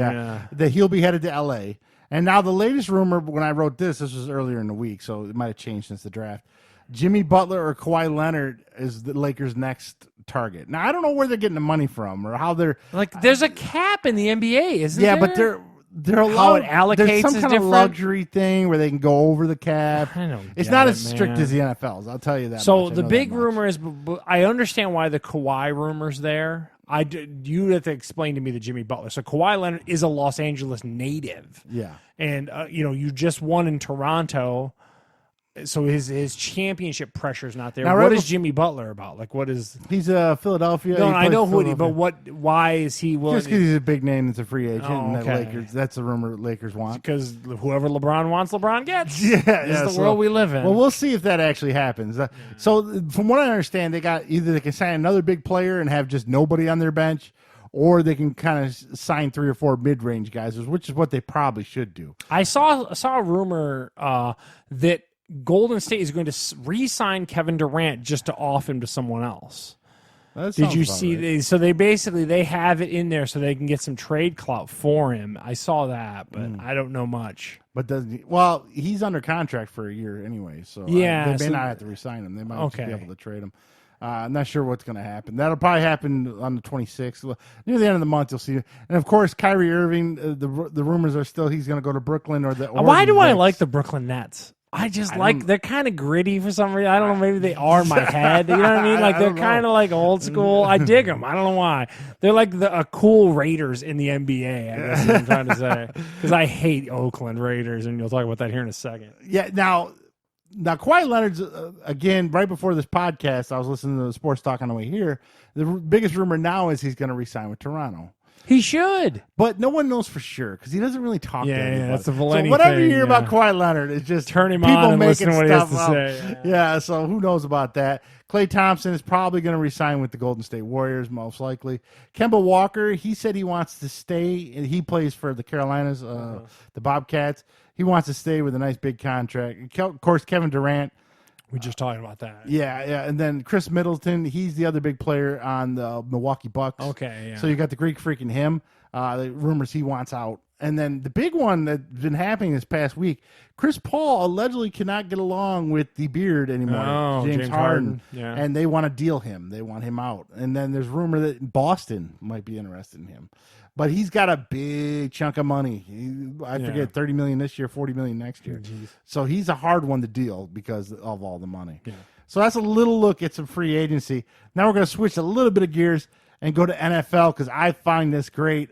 that he'll be headed to L.A. And now the latest rumor, when I wrote this was earlier in the week, so it might have changed since the draft. Jimmy Butler or Kawhi Leonard is the Lakers' next target. Now, I don't know where they're getting the money from or how they're... Like, there's a cap in the NBA, isn't there? Yeah, but they're allowed... How it allocates there's some is kind different. of luxury thing where they can go over the cap. I don't It's get not it, as strict man. as the NFL's, I'll tell you that So much. the big rumor is... but I understand why the Kawhi rumor's there. You have to explain to me the Jimmy Butler. So Kawhi Leonard is a Los Angeles native. Yeah. And, you just won in Toronto... So his championship pressure is not there. Now, what is Jimmy Butler about? Like, what is... He's a Philadelphia. No, I know who he... But why is he... Just because he's a big name that's a free agent. And that's the rumor Lakers want. Because whoever LeBron wants, LeBron gets. Yeah. This is the world we live in. Well, we'll see if that actually happens. So from what I understand, they can sign another big player and have just nobody on their bench, or they can kind of sign 3 or 4 mid-range guys, which is what they probably should do. I saw a rumor that Golden State is going to re-sign Kevin Durant just to off him to someone else. That Did you sounds see? about right. So they have it in there so they can get some trade clout for him. I saw that, but I don't know much. But doesn't he? Well, he's under contract for a year anyway, so Yeah, they may so- not have to resign him. They might just be Okay. able to trade him. I'm not sure what's going to happen. That'll probably happen on the 26th. Near the end of the month, you'll see. And of course, Kyrie Irving. The rumors are still he's going to go to Brooklyn or the. Why do I Knicks. like the Brooklyn Nets? I just don't- they're kind of gritty for some reason. I don't know. Maybe they are in my head. You know what I mean? Like I they're don't know. kind of like old school. I dig them. I don't know why. They're like a cool Raiders in the NBA. I guess is what I'm trying to say. Because I hate Oakland Raiders, and you'll talk about that here in a second. Yeah. Now Kawhi Leonard's again. Right before this podcast, I was listening to the sports talk on the way here. The biggest rumor now is he's going to resign with Toronto. He should. But no one knows for sure because he doesn't really talk to anybody. Yeah, that's a so Valenti whatever thing, you hear about yeah. Kawhi Leonard, it's just Turn him people on and making listen to what he has stuff to up. say. Yeah, so who knows about that? Klay Thompson is probably going to resign with the Golden State Warriors, most likely. Kemba Walker, he said he wants to stay. And he plays for the Carolinas, the Bobcats. He wants to stay with a nice big contract. Of course, Kevin Durant. We just talking about that. Yeah. And then Chris Middleton, he's the other big player on the Milwaukee Bucks. Okay, yeah. So you got the Greek freak in him. The rumors he wants out. And then the big one that's been happening this past week, Chris Paul allegedly cannot get along with the beard anymore. Oh, James Harden. Yeah. And they want to deal him. They want him out. And then there's rumor that Boston might be interested in him. But he's got a big chunk of money. I forget, $30 million this year, $40 million next year. So he's a hard one to deal because of all the money. Yeah. So that's a little look at some free agency. Now we're going to switch a little bit of gears and go to NFL because I find this great.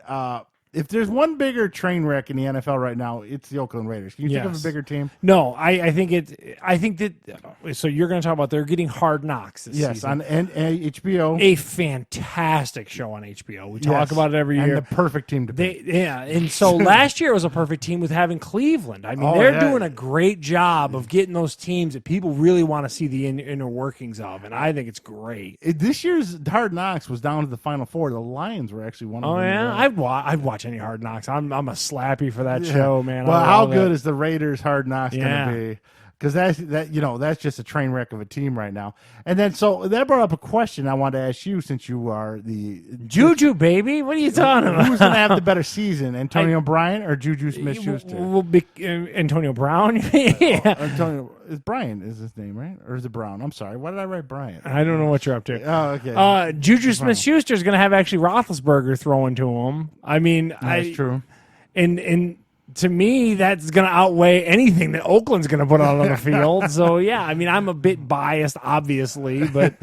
If there's one bigger train wreck in the NFL right now, it's the Oakland Raiders. Can you think of a bigger team? No, I think that. So you're going to talk about they're getting Hard Knocks this season. On HBO. A fantastic show on HBO. We talk about it every year. And the perfect team to beat. And so last year was a perfect team with having Cleveland. I mean, they're doing a great job of getting those teams that people really want to see the inner workings of, and I think it's great. This year's Hard Knocks was down to the Final Four. The Lions were actually one of them. Oh yeah, I'd watch any Hard Knocks. I'm a slappy for that show, man. Well, I how love good it. is the Raiders Hard Knocks going to be? Because that's just a train wreck of a team right now. And then so that brought up a question I wanted to ask you since you are the Juju, baby? What are you talking about? Who's going to have the better season, Antonio Bryant or Juju Smith-Schuster? Will be Antonio Brown. Yeah. Antonio is Bryant is his name, right? Or is it Brown? I'm sorry. Why did I write Bryant? I don't know what you're up to. Oh, okay. Juju Smith-Schuster is going to have actually Roethlisberger throwing to him. I mean, That's true. And to me, that's going to outweigh anything that Oakland's going to put out on the field. So, yeah, I mean, I'm a bit biased, obviously, but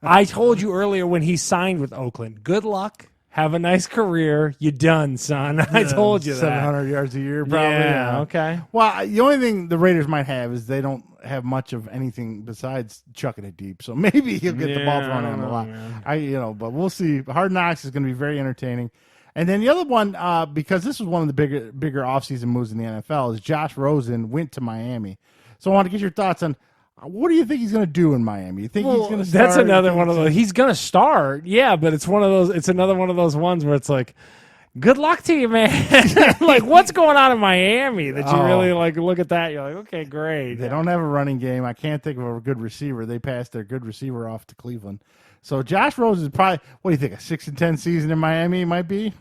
I told you earlier when he signed with Oakland, good luck. Have a nice career. You done, son. I told you that. 700 yards a year, probably. Yeah, okay. Well, the only thing the Raiders might have is they don't have much of anything besides chucking it deep. So maybe he'll get the ball thrown at him a lot. Man. But we'll see. Hard Knocks is going to be very entertaining. And then the other one, because this was one of the bigger offseason moves in the NFL, is Josh Rosen went to Miami. So I want to get your thoughts on what do you think he's going to do in Miami? You think he's going to start? That's another one of those. He's going to start, yeah, but it's one of those. It's another one of those ones where it's like, good luck to you, man. Like, what's going on in Miami that you really like? Look at that. You're like, okay, great. They don't have a running game. I can't think of a good receiver. They passed their good receiver off to Cleveland. So Josh Rosen is probably, what do you think, a 6-10 season in Miami might be?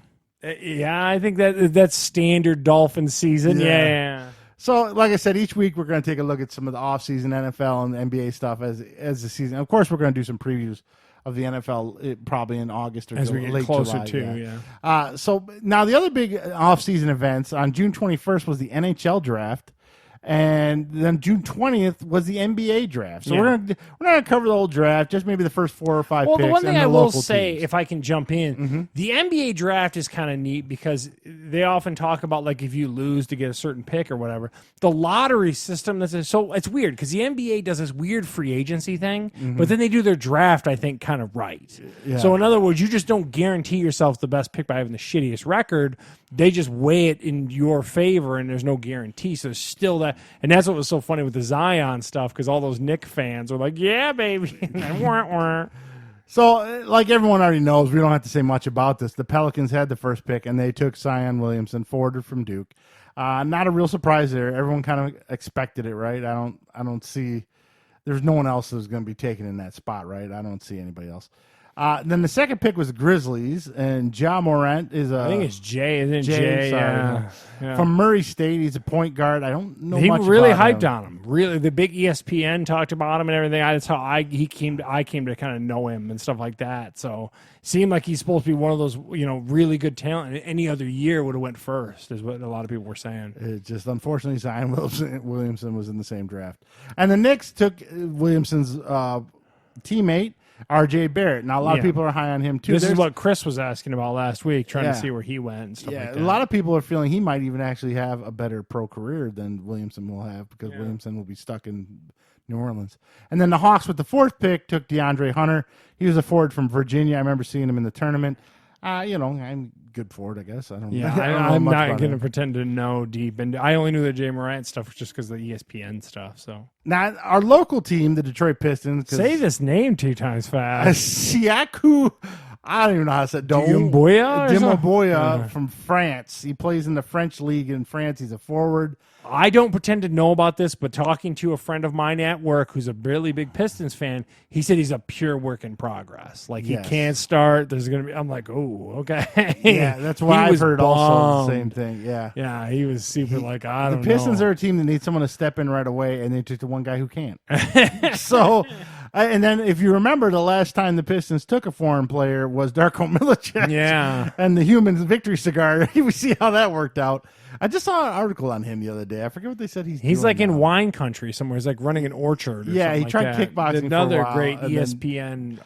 Yeah, I think that's standard Dolphin season. Yeah. So, like I said, each week we're going to take a look at some of the offseason NFL and NBA stuff as the season. Of course, we're going to do some previews of the NFL probably in August or as we get late closer July, to. So now the other big offseason events on June 21st was the NHL draft. And then June 20th was the NBA draft. So we're not going to cover the whole draft, just maybe the first 4 or 5 picks. Well, the one thing and I the will local say, teams. if I can jump in, the NBA draft is kind of neat because they often talk about, like, if you lose to get a certain pick or whatever. The lottery system, so it's weird because the NBA does this weird free agency thing, but then they do their draft, I think, kind of right. Yeah. So in other words, you just don't guarantee yourself the best pick by having the shittiest record. They just weigh it in your favor, and there's no guarantee. So there's still that. And that's what was so funny with the Zion stuff, because all those Knicks fans were like, yeah, baby. So, like everyone already knows, we don't have to say much about this. The Pelicans had the first pick, and they took Zion Williamson, forward from Duke. Not a real surprise there. Everyone kind of expected it, right? I don't see. There's no one else who's going to be taken in that spot, right? I don't see anybody else. Then the second pick was the Grizzlies, and Ja Morant is a. I think it's Jay, isn't it? Jay, sorry, Yeah. from Murray State. He's a point guard. I don't know. He much really about hyped him. on him. Really, the big ESPN talked about him and everything. That's how I came to kind of know him and stuff like that. So seemed like he's supposed to be one of those really good talent. And any other year would have went first, is what a lot of people were saying. It just unfortunately Zion Williamson was in the same draft, and the Knicks took Williamson's teammate. R.J. Barrett. Now, a lot of people are high on him, too. This is what Chris was asking about last week, trying to see where he went and stuff like that. A lot of people are feeling he might even actually have a better pro career than Williamson will have because Williamson will be stuck in New Orleans. And then the Hawks with the fourth pick took DeAndre Hunter. He was a forward from Virginia. I remember seeing him in the tournament. I'm good for it, I guess. I don't know. I'm not going to pretend to know deep. And I only knew the Jay Morant stuff just because of the ESPN stuff. So now, our local team, the Detroit Pistons. Say this name 2 times fast. Siakou. I don't even know how to say it. Dimboya from France. He plays in the French league in France. He's a forward. I don't pretend to know about this, but talking to a friend of mine at work who's a really big Pistons fan, he said he's a pure work in progress. Like he can't start. There's going to be. I'm like, oh, okay. Yeah, that's why I've heard also the same thing. Yeah. Yeah, he was super I don't know. The Pistons are a team that needs someone to step in right away, and they took the one guy who can't. So, and then if you remember, the last time the Pistons took a foreign player was Darko Milicic. Yeah. And the Humans Victory Cigar. We see how that worked out. I just saw an article on him the other day. I forget what they said he's doing like now. in wine country somewhere. He's like running an orchard. Or he something tried like kickboxing. Another for a while, great ESPN.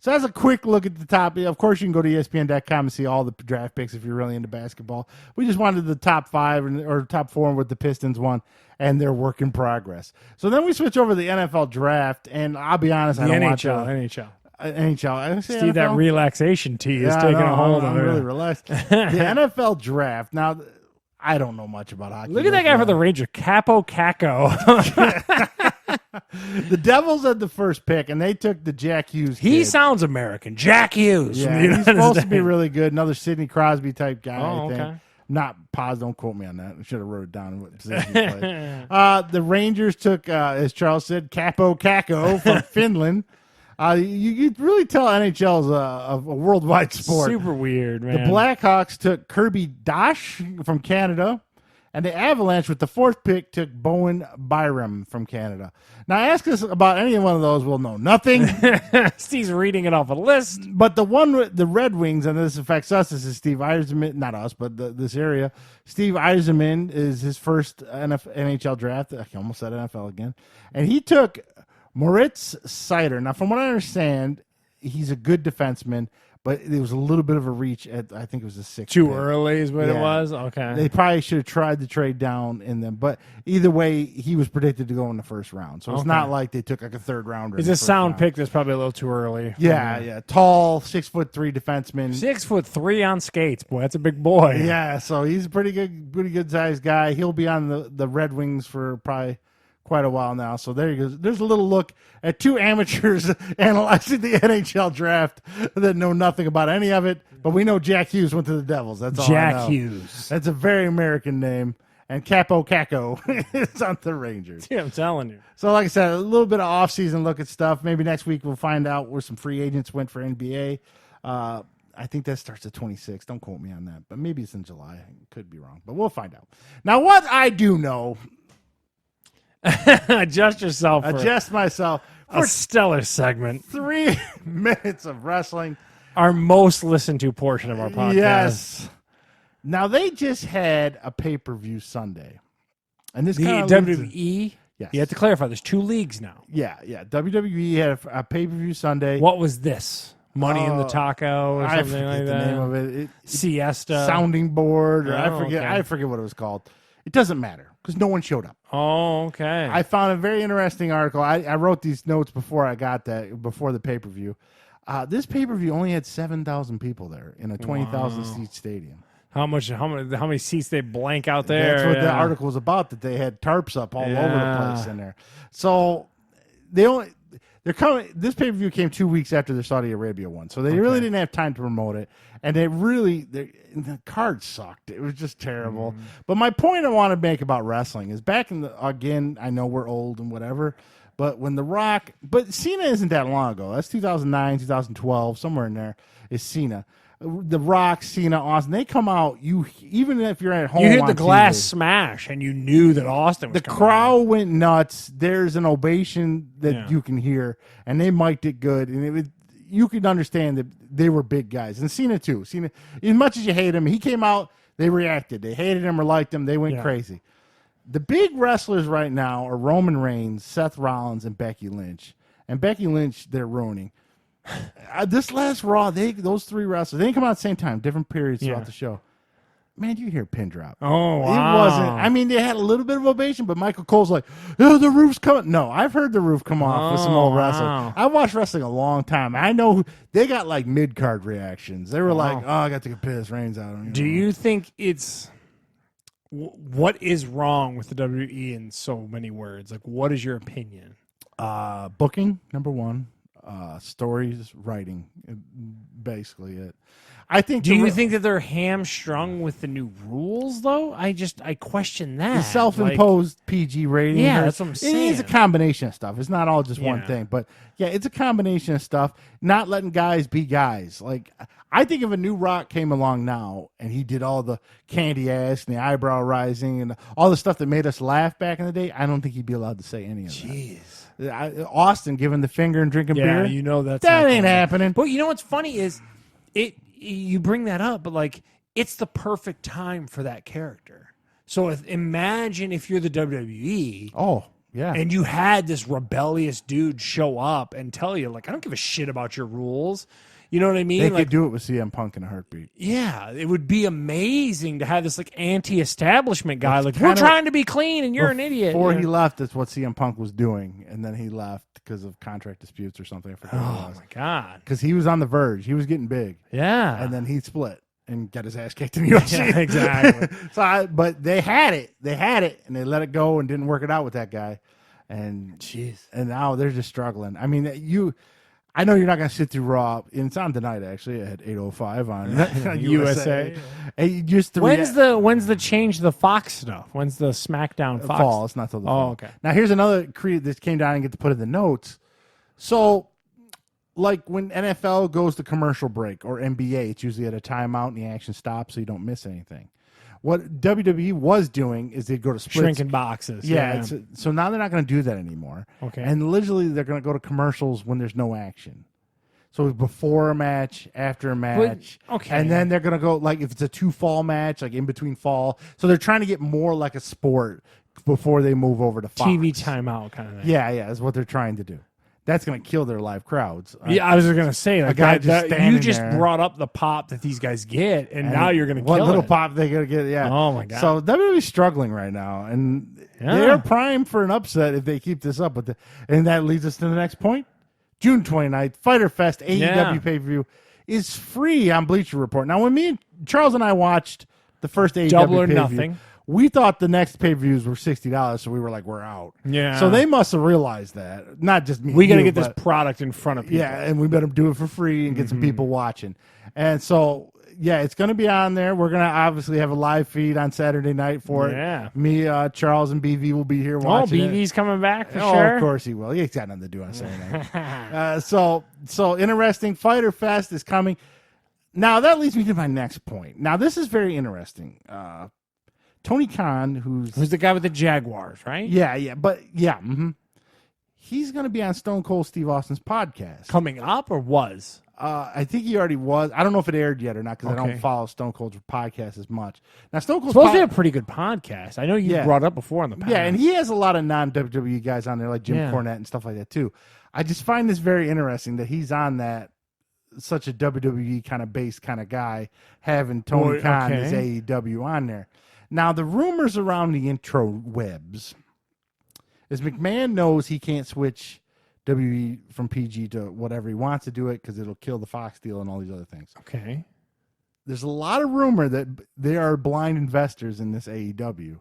So that's a quick look at the top. Of course, you can go to ESPN.com and see all the draft picks if you're really into basketball. We just wanted the top 5 or top 4 with the Pistons won, and their work in progress. So then we switch over to the NFL draft, and I'll be honest, I don't want to. NHL. I say Steve, NFL? that relaxation tea is taking a hold of it. I'm really relaxed. The NFL draft. Now, I don't know much about hockey. Look at that guy for the Rangers, Capo Caco. The Devils had the first pick, and they took the Jack Hughes kid. He sounds American. Jack Hughes. Yeah, he's supposed to be really good. Another Sidney Crosby type guy, I think. Okay. Not pause. Don't quote me on that. I should have wrote it down in what position he played. The Rangers took, as Charles said, Capo Caco from Finland. You really tell NHL is a worldwide sport. Super weird, man. The Blackhawks took Kirby Dach from Canada, and the Avalanche with the fourth pick took Bowen Byram from Canada. Now, ask us about any one of those, we'll know nothing. Steve's reading it off a list. But the one with the Red Wings, and this affects us, this is Steve Yzerman, not us, but this area. Steve Yzerman is his first NHL draft. I almost said NFL again. And he took Moritz Seider. Now, from what I understand, he's a good defenseman, but it was a little bit of a reach at, I think it was the 6th Too pick. early is what it was? Okay. They probably should have tried to trade down in them. But either way, he was predicted to go in the first round. So it's not like they took like a third rounder. It's a sound pick that's probably a little too early. Yeah. Tall, 6'3" defenseman. 6'3" on skates, boy. That's a big boy. Yeah, so he's a pretty good sized guy. He'll be on the Red Wings for probably quite a while now. So there you go. There's a little look at 2 amateurs analyzing the NHL draft that know nothing about any of it. But we know Jack Hughes went to the Devils. That's all I know. Jack Hughes. That's a very American name. And Capo Caco is on the Rangers. Yeah, I'm telling you. So like I said, a little bit of off-season look at stuff. Maybe next week we'll find out where some free agents went for NBA. I think that starts at 26. Don't quote me on that. But maybe it's in July. Could be wrong. But we'll find out. Now, what I do know... Adjust yourself. Adjust myself. A stellar segment. 3 minutes of wrestling. Our most listened to portion of our podcast. Yes. Now, they just had a pay-per-view Sunday. And this the kind of WWE? Yes. You have to clarify. There's 2 leagues now. Yeah. WWE had a pay-per-view Sunday. What was this? Money in the Taco or something like that? The name of it. Siesta. Sounding board. Or okay. I forget what it was called. It doesn't matter because no one showed up. Oh, okay. I found a very interesting article. I wrote these notes before I got that, before the pay-per-view. This pay-per-view only had 7,000 people there in a 20,000 seat stadium. How many seats they blank out there? That's what the article was about, that they had tarps up all over the place in there. So they're coming. This pay-per-view came 2 weeks after the Saudi Arabia one, so they really didn't have time to promote it. And the card sucked. It was just terrible. But my point I want to make about wrestling is again, I know we're old and whatever, But when but Cena isn't that long ago. That's 2009, 2012, somewhere in there is Cena. The Rock, Cena, Austin, they come out. Even if you're at home, you hear the glass TV, smash, and you knew that Austin was coming crowd out. went nuts. There's an ovation that you can hear, and they mic'd it good. And you could understand that they were big guys. And Cena, too. Cena, as much as you hate him, he came out, they reacted. They hated him or liked him. They went crazy. The big wrestlers right now are Roman Reigns, Seth Rollins, and Becky Lynch. And Becky Lynch, they're ruining. This last Raw, those three wrestlers, they didn't come out at the same time, different periods throughout the show. Man, you hear pin drop. Oh, wow. It wasn't. I mean, they had a little bit of ovation, but Michael Cole's like, oh, the roof's coming. No, I've heard the roof come off with some old wrestling. I watched wrestling a long time. I know they got like mid-card reactions. They were like, oh, I got to get pissed. Reigns out. Do you think it's... What is wrong with the WWE in so many words? Like, what is your opinion? Booking, number one. Stories, writing, basically it. I think. Do you think that they're hamstrung with the new rules, though? I question that. The self-imposed PG rating. Yeah, that's what I'm saying. It is a combination of stuff. It's not all just one thing, but yeah, it's a combination of stuff. Not letting guys be guys. Like, I think if a new Rock came along now and he did all the candy ass and the eyebrow rising and all the stuff that made us laugh back in the day, I don't think he'd be allowed to say any of that. Jeez. Austin giving the finger and drinking beer. You know that ain't happening. But you know what's funny is you bring that up, but like it's the perfect time for that character. So imagine if you're the WWE. Oh, yeah. And you had this rebellious dude show up and tell you, like, I don't give a shit about your rules. You know what I mean? They could do it with CM Punk in a heartbeat. Yeah, it would be amazing to have this like anti-establishment guy. Like, we're trying to be clean, and you're an idiot. Before he left, that's what CM Punk was doing, and then he left because of contract disputes or something. I forgot what it was. My god! Because he was on the verge. He was getting big. Yeah, and then he split and got his ass kicked in the UFC. Yeah, exactly. But they had it. They had it, and they let it go and didn't work it out with that guy. And and now they're just struggling. I mean, I know you're not going to sit through Raw. And it's on tonight, actually, at 8:05 on USA. When's the change the Fox stuff? When's the SmackDown Fox? Fall. It's not till the fall. Okay. Now, here's another that came down and get to put in the notes. So, like when NFL goes to commercial break or NBA, it's usually at a timeout and the action stops so you don't miss anything. What WWE was doing is they'd go to splits. Shrinking boxes. Yeah. So now they're not going to do that anymore. Okay. And literally they're going to go to commercials when there's no action. So before a match, after a match. Okay. And then they're going to go, like, if it's a 2-fall match, like in between fall. So they're trying to get more like a sport before they move over to Fox. TV timeout kind of thing. Yeah, is what they're trying to do. That's going to kill their live crowds. Yeah, I was going to say, like, you just there. brought up the pop that these guys get, and now you're going to kill what little it. pop they going to get, yeah. Oh, my God. So WWE's struggling right now, and they're primed for an upset if they keep this up. And that leads us to the next point. June 29th, Fyter Fest, AEW pay-per-view, is free on Bleacher Report. Now, when Charles and I watched the first AEW Double or pay-per-view, nothing. we thought the next pay-per-views were $60, so we were like, we're out. Yeah. So they must have realized that. Not just me. We got to get this product in front of people. Yeah, and we better do it for free and get some people watching. And so, yeah, it's going to be on there. We're going to obviously have a live feed on Saturday night for it. Me, Charles, and BV will be here watching BV's coming back for sure. sure. Of course he will. He's got nothing to do on Saturday night. So interesting. Fyter Fest is coming. Now, that leads me to my next point. Now, this is very interesting. Tony Khan, who's the guy with the Jaguars, right? Yeah. He's going to be on Stone Cold Steve Austin's podcast. Coming up or was? I think he already was. I don't know if it aired yet or not because I don't follow Stone Cold's podcast as much. Now, Stone Cold's supposed to have a pretty good podcast. I know you brought up before on the podcast. Yeah, and he has a lot of non-WWE guys on there like Jim Cornette and stuff like that too. I just find this very interesting that he's on that, such a WWE kind of based kind of guy, having Tony Khan as AEW on there. Now, the rumors around the intro webs is McMahon knows he can't switch WWE from PG to whatever he wants to do it because it'll kill the Fox deal and all these other things. Okay. There's a lot of rumor that they are blind investors in this AEW,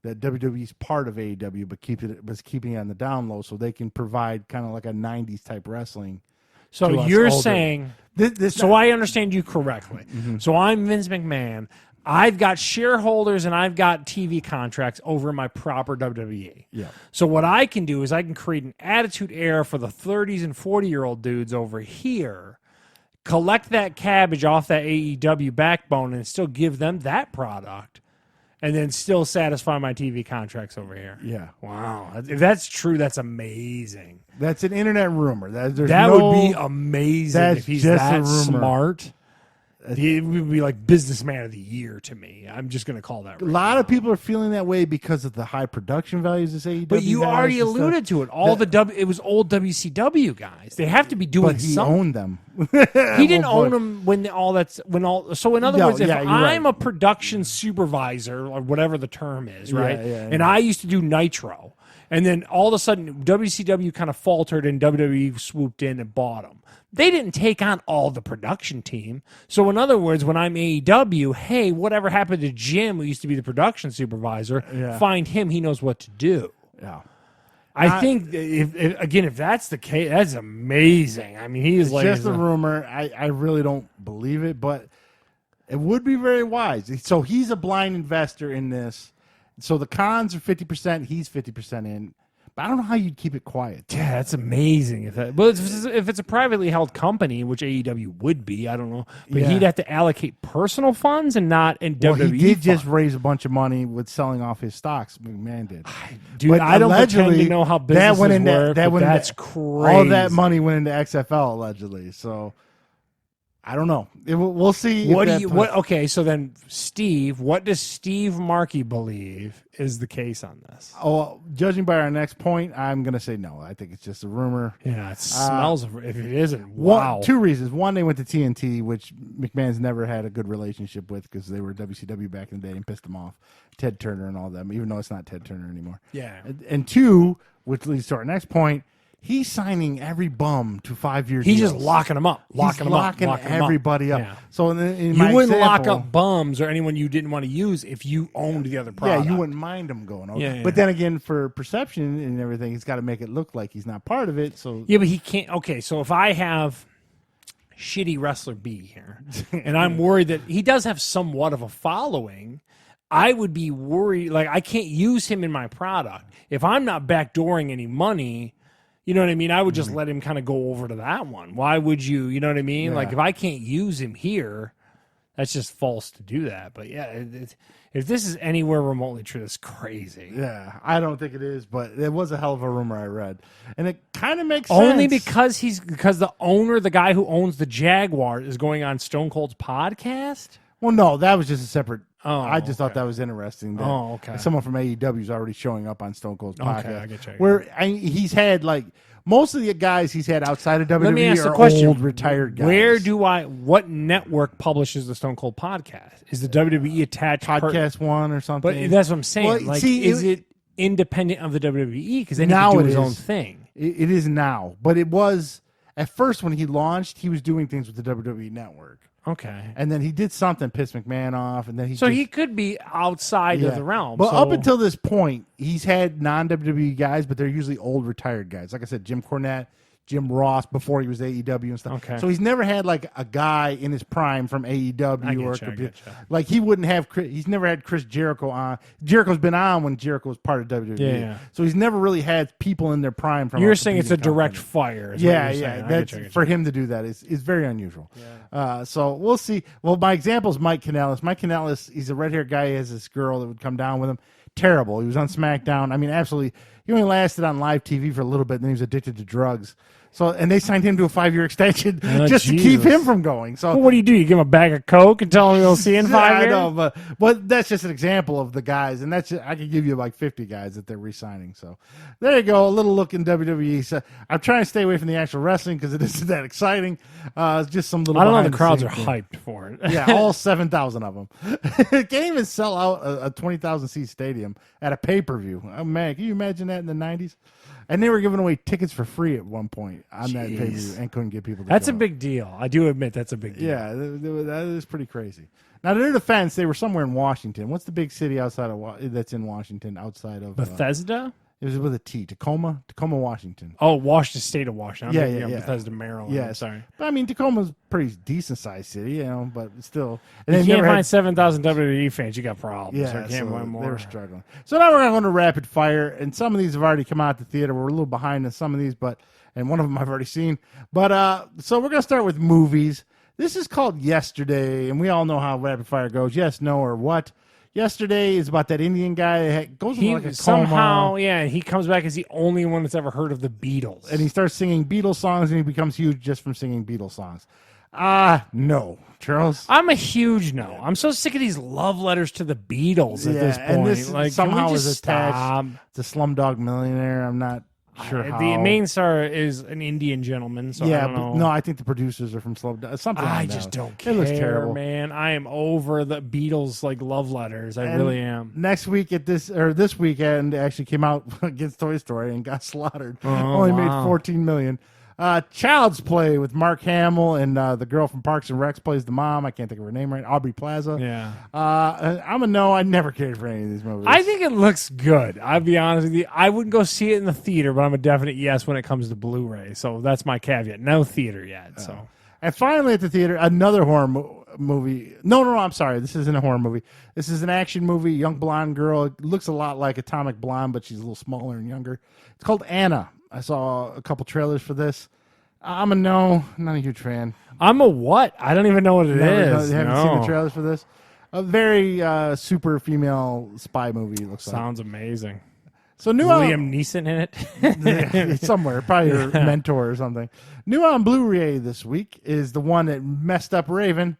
that WWE's part of AEW, but keeping it on the down low so they can provide kind of like a 90s type wrestling. So you're saying, so I understand you correctly. So I'm Vince McMahon. I've got shareholders and I've got TV contracts over my proper WWE. Yeah. So what I can do is I can create an attitude era for the 30s and 40-year-old dudes over here, collect that cabbage off that AEW backbone and still give them that product, and then still satisfy my TV contracts over here. Yeah. Wow. If that's true, that's amazing. That's an internet rumor. That would be amazing if he's that smart. He would be like businessman of the year to me. I'm just going to call that. A lot of people are feeling that way because of the high production values of AEW. But you already alluded to it. It was old WCW guys. They have to be doing something. But he owned them. He didn't own them So in other words, if I'm a production supervisor or whatever the term is, right? And I used to do Nitro, and then all of a sudden WCW kind of faltered and WWE swooped in and bought them. They didn't take on all the production team. So in other words, when I'm AEW, hey, whatever happened to Jim, who used to be the production supervisor, find him. He knows what to do. Yeah. I think if that's the case, that's amazing. I mean, he's like just a rumor. I really don't believe it, but it would be very wise. So he's a blind investor in this. So the cons are 50%. He's 50% in. But I don't know how you'd keep it quiet. Yeah, that's amazing. If it's a privately held company, which AEW would be, I don't know. But he'd have to allocate personal funds and not in WWE. He did just raise a bunch of money with selling off his stocks. McMahon did. Dude, but I don't pretend to know how businesses work, but that's crazy. All that money went into XFL, allegedly. So I don't know. We'll see. Okay, so then Steve, what does Steve Markey believe is the case on this? Oh, judging by our next point, I'm going to say no. I think it's just a rumor. Yeah, it smells. If it isn't, wow. Two reasons. One, they went to TNT, which McMahon's never had a good relationship with because they were WCW back in the day and pissed him off. Ted Turner and all them, even though it's not Ted Turner anymore. Yeah. And two, which leads to our next point, he's signing every bum to 5 years. He's just locking them up, locking everybody up. Yeah. So you wouldn't lock up bums or anyone you didn't want to use if you owned the other product. Yeah, you wouldn't mind them going over. Yeah, but then again, for perception and everything, he's got to make it look like he's not part of it. So yeah, but he can't. Okay, so if I have shitty wrestler B here, and I'm worried that he does have somewhat of a following, I would be worried. Like I can't use him in my product if I'm not backdooring any money. You know what I mean? I would just let him kind of go over to that one. Why would you? You know what I mean? Yeah. Like if I can't use him here, that's just false to do that. But yeah, if this is anywhere remotely true, that's crazy. Yeah, I don't think it is, but it was a hell of a rumor I read, and it kind of makes only sense. because the owner, the guy who owns the Jaguar, is going on Stone Cold's podcast. Well, no, that was just a separate. Oh, I just thought that was interesting. That okay. Someone from AEW is already showing up on Stone Cold's podcast. Okay, I get you. Where he's had like most of the guys he's had outside of WWE Let me ask are the question. old retired guys. What network publishes the Stone Cold podcast? Is the WWE attached? Podcast One or something? But that's what I'm saying. Well, is it independent of the WWE? Because then he can do his own thing. It is now, but it was at first when he launched. He was doing things with the WWE network. Okay. And then he did something, pissed McMahon off, and then he could be outside of the realm. But up until this point, he's had non-WWE guys, but they're usually old retired guys. Like I said, Jim Cornette, Jim Ross before he was AEW and stuff. Okay. So he's never had like a guy in his prime from AEW like he wouldn't have. He's never had Chris Jericho on. Jericho's been on when Jericho was part of WWE. Yeah. So he's never really had people in their prime from. You're saying it's a direct fire. Yeah. That's for him to do that is very unusual. Yeah. So we'll see. Well, my example is Mike Kanellis. Mike Kanellis, he's a red haired guy. He has this girl that would come down with him. Terrible. He was on SmackDown. I mean, absolutely. He only lasted on live TV for a little bit, and then he was addicted to drugs. So, and they signed him to a 5-year extension just to keep him from going. So, well, what do? You give him a bag of Coke and tell him he'll see in 5 years? I know, but that's just an example of the guys, and that's I could give you like 50 guys that they're re-signing. So, there you go, a little look in WWE. So, I'm trying to stay away from the actual wrestling because it isn't that exciting. It's just some little. I don't know. The crowds are hyped for it. Yeah, all 7,000 of them. Can't even sell out a 20,000 seat stadium at a pay-per-view. Oh man, can you imagine that in the 90s? And they were giving away tickets for free at one point on that pay-per-view and couldn't get people to That's go. A big deal. I do admit that's a big deal. Yeah, that is pretty crazy. Now, to their defense, they were somewhere in Washington. What's the big city outside of that's in Washington outside of Bethesda? It was with a T. Tacoma, Washington. Oh, Washington, state of Washington. I'm thinking yeah. Bethesda, Maryland. Yeah, Sorry. But I mean, Tacoma's a pretty decent sized city, you know, but still. And you can't find 7,000 WWE fans, you got problems. Yeah, so I can't win more. They were struggling. So now we're going to go into rapid fire, and some of these have already come out the theater. We're a little behind in some of these, and one of them I've already seen. But so we're going to start with movies. This is called Yesterday, and we all know how rapid fire goes. Yes, no, or what. Yesterday is about that Indian guy that goes into like a somehow, coma. yeah, he comes back as the only one that's ever heard of the Beatles. And he starts singing Beatles songs, and he becomes huge just from singing Beatles songs. No. Charles? I'm a huge no. I'm so sick of these love letters to the Beatles at this point. And this like, somehow can we is just attached stop? to Slumdog Millionaire. I'm not sure how. The main star is an Indian gentleman, so I don't know. No, I think the producers are from Slumdog. Something I like just that. don't care, It looks terrible. man. I am over the Beatles like love letters. I really am. Next week this weekend actually came out against Toy Story and got slaughtered. Only made $14 million. Child's Play with Mark Hamill and the girl from Parks and Recs plays the mom. I can't think of her name right. Aubrey Plaza. Yeah. I'm a no. I never cared for any of these movies. I think it looks good. I'll be honest with you. I wouldn't go see it in the theater, but I'm a definite yes when it comes to Blu-ray. So that's my caveat. No theater yet. So. And finally at the theater, another horror movie. No, I'm sorry. This isn't a horror movie. This is an action movie. Young blonde girl. It looks a lot like Atomic Blonde, but she's a little smaller and younger. It's called Anna. I saw a couple trailers for this. I'm a no. I'm not a huge fan. I'm a what? I don't even know what it is. You haven't seen the trailers for this? A very super female spy movie, it looks like. Sounds amazing. So new Liam Neeson in it? Somewhere. Probably your mentor or something. New on Blu-ray this week is the one that messed up Raven.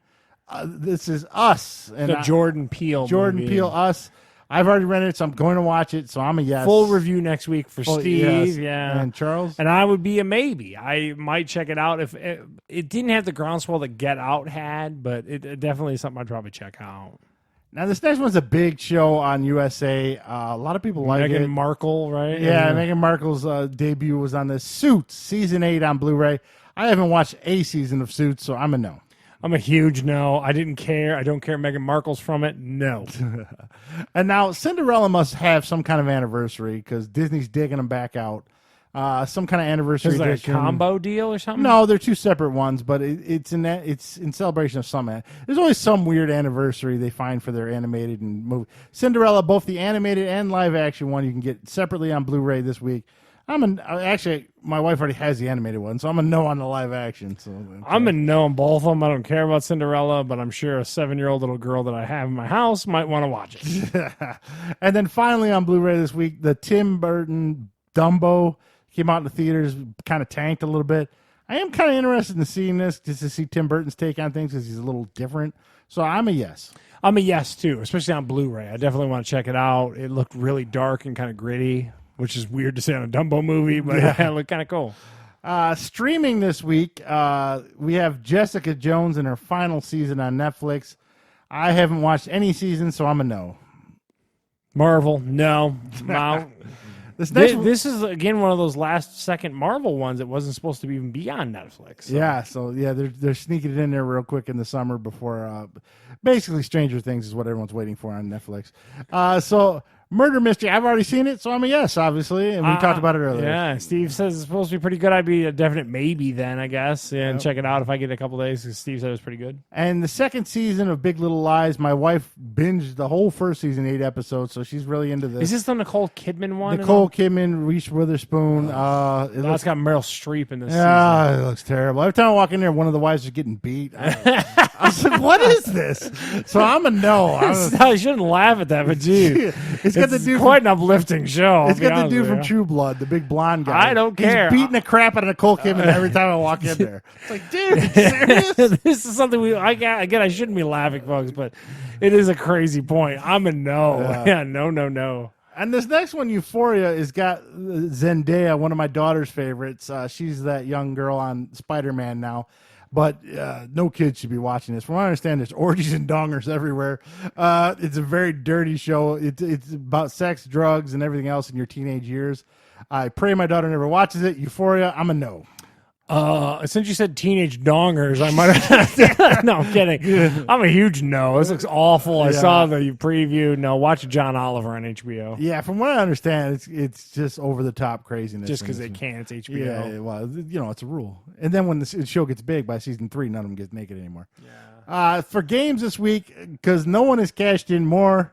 This is Us. And the Jordan Peele movie. Peele, Us. I've already rented it, so I'm going to watch it, so I'm a yes. Full review next week for Steve. Yes. Yeah. And Charles? And I would be a maybe. I might check it out. If it didn't have the groundswell that Get Out had, but it definitely is something I'd probably check out. Now, this next one's a big show on USA. A lot of people like it. Meghan Markle, right? Yeah, Meghan Markle's debut was on this. Suits, Season 8 on Blu-ray. I haven't watched a season of Suits, so I'm a no. I'm a huge no. I didn't care. I don't care. Meghan Markle's from it. No. And now Cinderella must have some kind of anniversary because Disney's digging them back out. Some kind of anniversary Is that edition. a combo deal or something? No, they're two separate ones, but it's in celebration of some. There's always some weird anniversary they find for their animated and movie. Cinderella, both the animated and live action one, you can get separately on Blu-ray this week. Actually, my wife already has the animated one, so I'm a no on the live action. So I'm a no on both of them. I don't care about Cinderella, but I'm sure a 7-year-old little girl that I have in my house might want to watch it. And then finally on Blu-ray this week, the Tim Burton Dumbo came out in the theaters, kind of tanked a little bit. I am kind of interested in seeing this just to see Tim Burton's take on things because he's a little different. So I'm a yes. I'm a yes, too, especially on Blu-ray. I definitely want to check it out. It looked really dark and kind of gritty, which is weird to say on a Dumbo movie, but it looked kind of cool. Streaming this week, we have Jessica Jones in her final season on Netflix. I haven't watched any season, so I'm a no. Marvel, no. This is, again, one of those last-second Marvel ones that wasn't supposed to even be on Netflix. So. Yeah, they're sneaking it in there real quick in the summer before, basically Stranger Things is what everyone's waiting for on Netflix. So Murder Mystery, I've already seen it, so I'm a yes, obviously, and we talked about it earlier. Yeah, Steve says it's supposed to be pretty good. I'd be a definite maybe then, I guess, and check it out if I get a couple days, because Steve said it was pretty good. And the second season of Big Little Lies, my wife binged the whole first season, 8 episodes, so she's really into this. Is this the Nicole Kidman one? Nicole Kidman, Reese Witherspoon. It's got Meryl Streep in this season. Yeah, it looks terrible. Every time I walk in there, one of the wives is getting beat. I said, what is this? So I'm a no. I shouldn't laugh at that, but gee, it's got the dude quite an uplifting show. It's got the dude from True Blood, the big blonde guy. I don't care. He's beating the crap out of Nicole Kidman every time I walk in there. It's like, dude, serious? This is something I shouldn't be laughing, folks, but it is a crazy point. I'm a no. Yeah, no. And this next one, Euphoria, has got Zendaya, one of my daughter's favorites. She's that young girl on Spider-Man now. But no kids should be watching this. From what I understand, there's orgies and dongers everywhere. It's a very dirty show. It's about sex, drugs, and everything else in your teenage years. I pray my daughter never watches it. Euphoria, I'm a no. Since you said teenage dongers, I might have. No, I'm kidding. I'm a huge no. This looks awful. I saw the preview. No, watch John Oliver on HBO. Yeah, from what I understand, it's just over the top craziness. Just because they can, it's HBO. Yeah, well, it's a rule. And then when the show gets big by season 3, none of them gets naked anymore. Yeah. For games this week, because no one has cashed in more